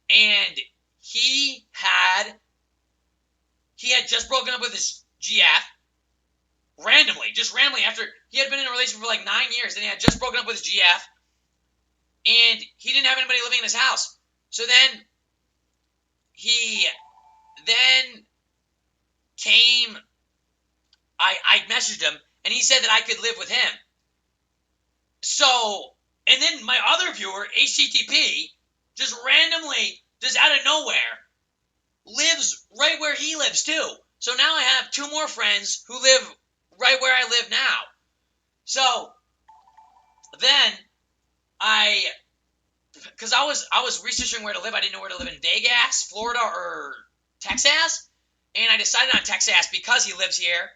and he had just broken up with his GF just randomly after he had been in a relationship for like 9 years, and he had just broken up with his GF, and he didn't have anybody living in his house. So then he came. I messaged him, and he said that I could live with him. So, and then my other viewer, HTTP, just randomly, just out of nowhere, lives right where he lives too. So now I have 2 more friends who live right where I live now. So then because I was researching where to live. I didn't know where to live in Vegas, Florida, or Texas, and I decided on Texas because he lives here,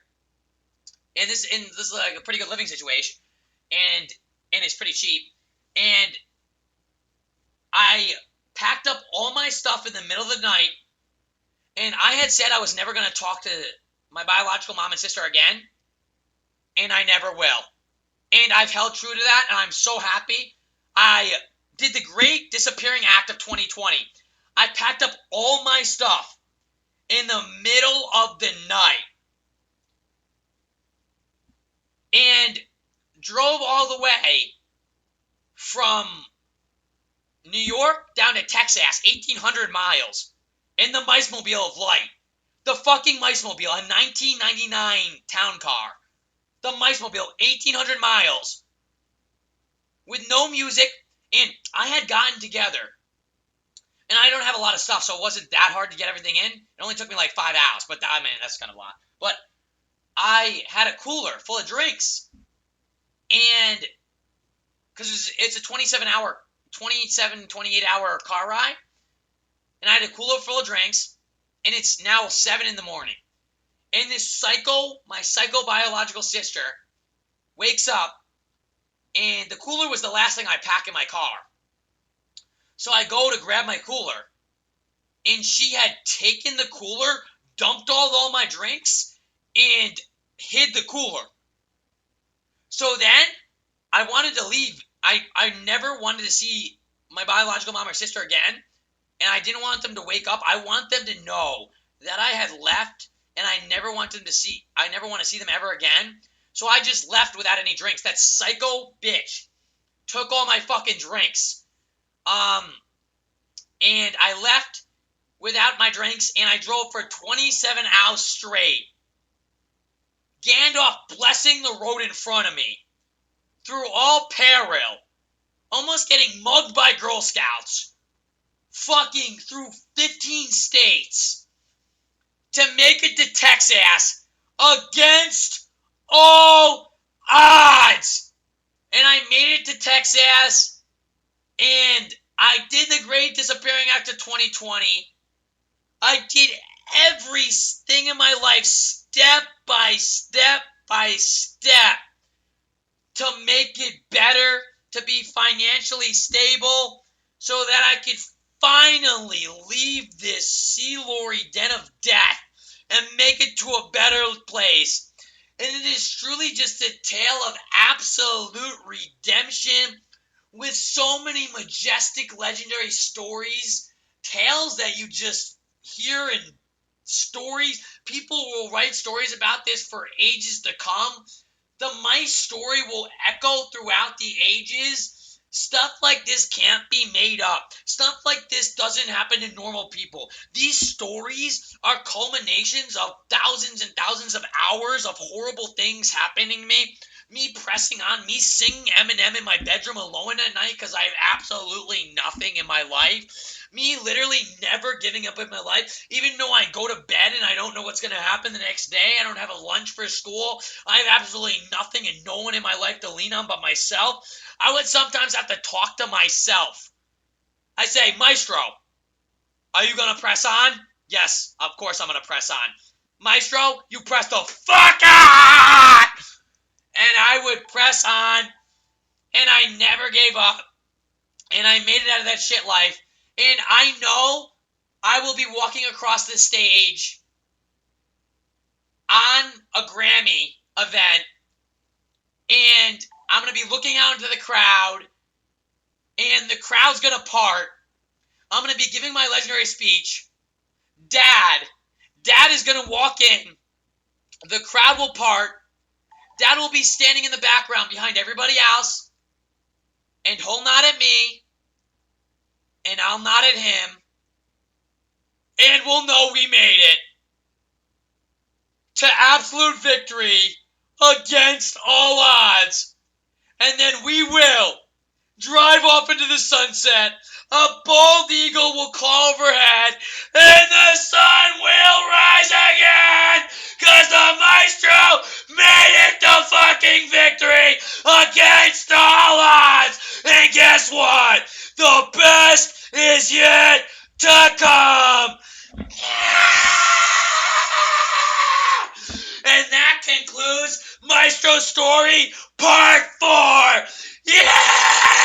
and this is like a pretty good living situation, and it's pretty cheap. And I packed up all my stuff in the middle of the night, and I had said I was never going to talk to my biological mom and sister again, and I never will. And I've held true to that, and I'm so happy. I did the great disappearing act of 2020. I packed up all my stuff in the middle of the night and drove all the way from New York down to Texas, 1,800 miles, in the Mice-mobile of light. The fucking Mice-mobile, a 1999 town car. The Mice-mobile, 1,800 miles, with no music, and I had gotten together. And I don't have a lot of stuff, so it wasn't that hard to get everything in. It only took me like 5 hours, but I mean, that's kind of a lot. But I had a cooler full of drinks, and because it's a 28 hour car ride, and I had a cooler full of drinks, and it's now 7 in the morning. And my psycho biological sister wakes up, and the cooler was the last thing I packed in my car. So I go to grab my cooler, and she had taken the cooler, dumped all my drinks, and hid the cooler. So then I wanted to leave. I never wanted to see my biological mom or sister again, and I didn't want them to wake up. I want them to know that I had left, and I never want to see them ever again. So I just left without any drinks. That psycho bitch took all my fucking drinks. And I left without my drinks, and I drove for 27 hours straight. Gandalf blessing the road in front of me, through all peril, almost getting mugged by Girl Scouts, fucking through 15 states, to make it to Texas against all odds. And I made it to Texas, and I did the great disappearing act of 2020. I did everything in my life step by step by step to make it better, to be financially stable, so that I could finally leave this Sea Lorry den of death and make it to a better place. And it is truly just a tale of absolute redemption, with so many majestic, legendary stories, tales that you just hear in stories. People will write stories about this for ages to come. The Mice story will echo throughout the ages. Stuff like this can't be made up. Stuff like this doesn't happen to normal people. These stories are culminations of thousands and thousands of hours of horrible things happening to me. Me pressing on, me singing Eminem in my bedroom alone at night because I have absolutely nothing in my life. Me literally never giving up in my life, even though I go to bed and I don't know what's going to happen the next day. I don't have a lunch for school. I have absolutely nothing and no one in my life to lean on but myself. I would sometimes have to talk to myself. I say, Maestro, are you going to press on? Yes, of course I'm going to press on. Maestro, you press the fuck on! And I would press on, and I never gave up, and I made it out of that shit life. And I know I will be walking across the stage on a Grammy event, and I'm going to be looking out into the crowd, and the crowd's going to part. I'm going to be giving my legendary speech. Dad is going to walk in. The crowd will part. Dad will be standing in the background behind everybody else, and he'll nod at me, and I'll nod at him, and we'll know we made it to absolute victory against all odds. And then we will drive off into the sunset. A bald eagle will call overhead, and the sun will rise again, because the Maestro made it to fucking victory against all odds. And guess what? The best is yet to come. And that concludes Maestro's Story Part 4. Yeah!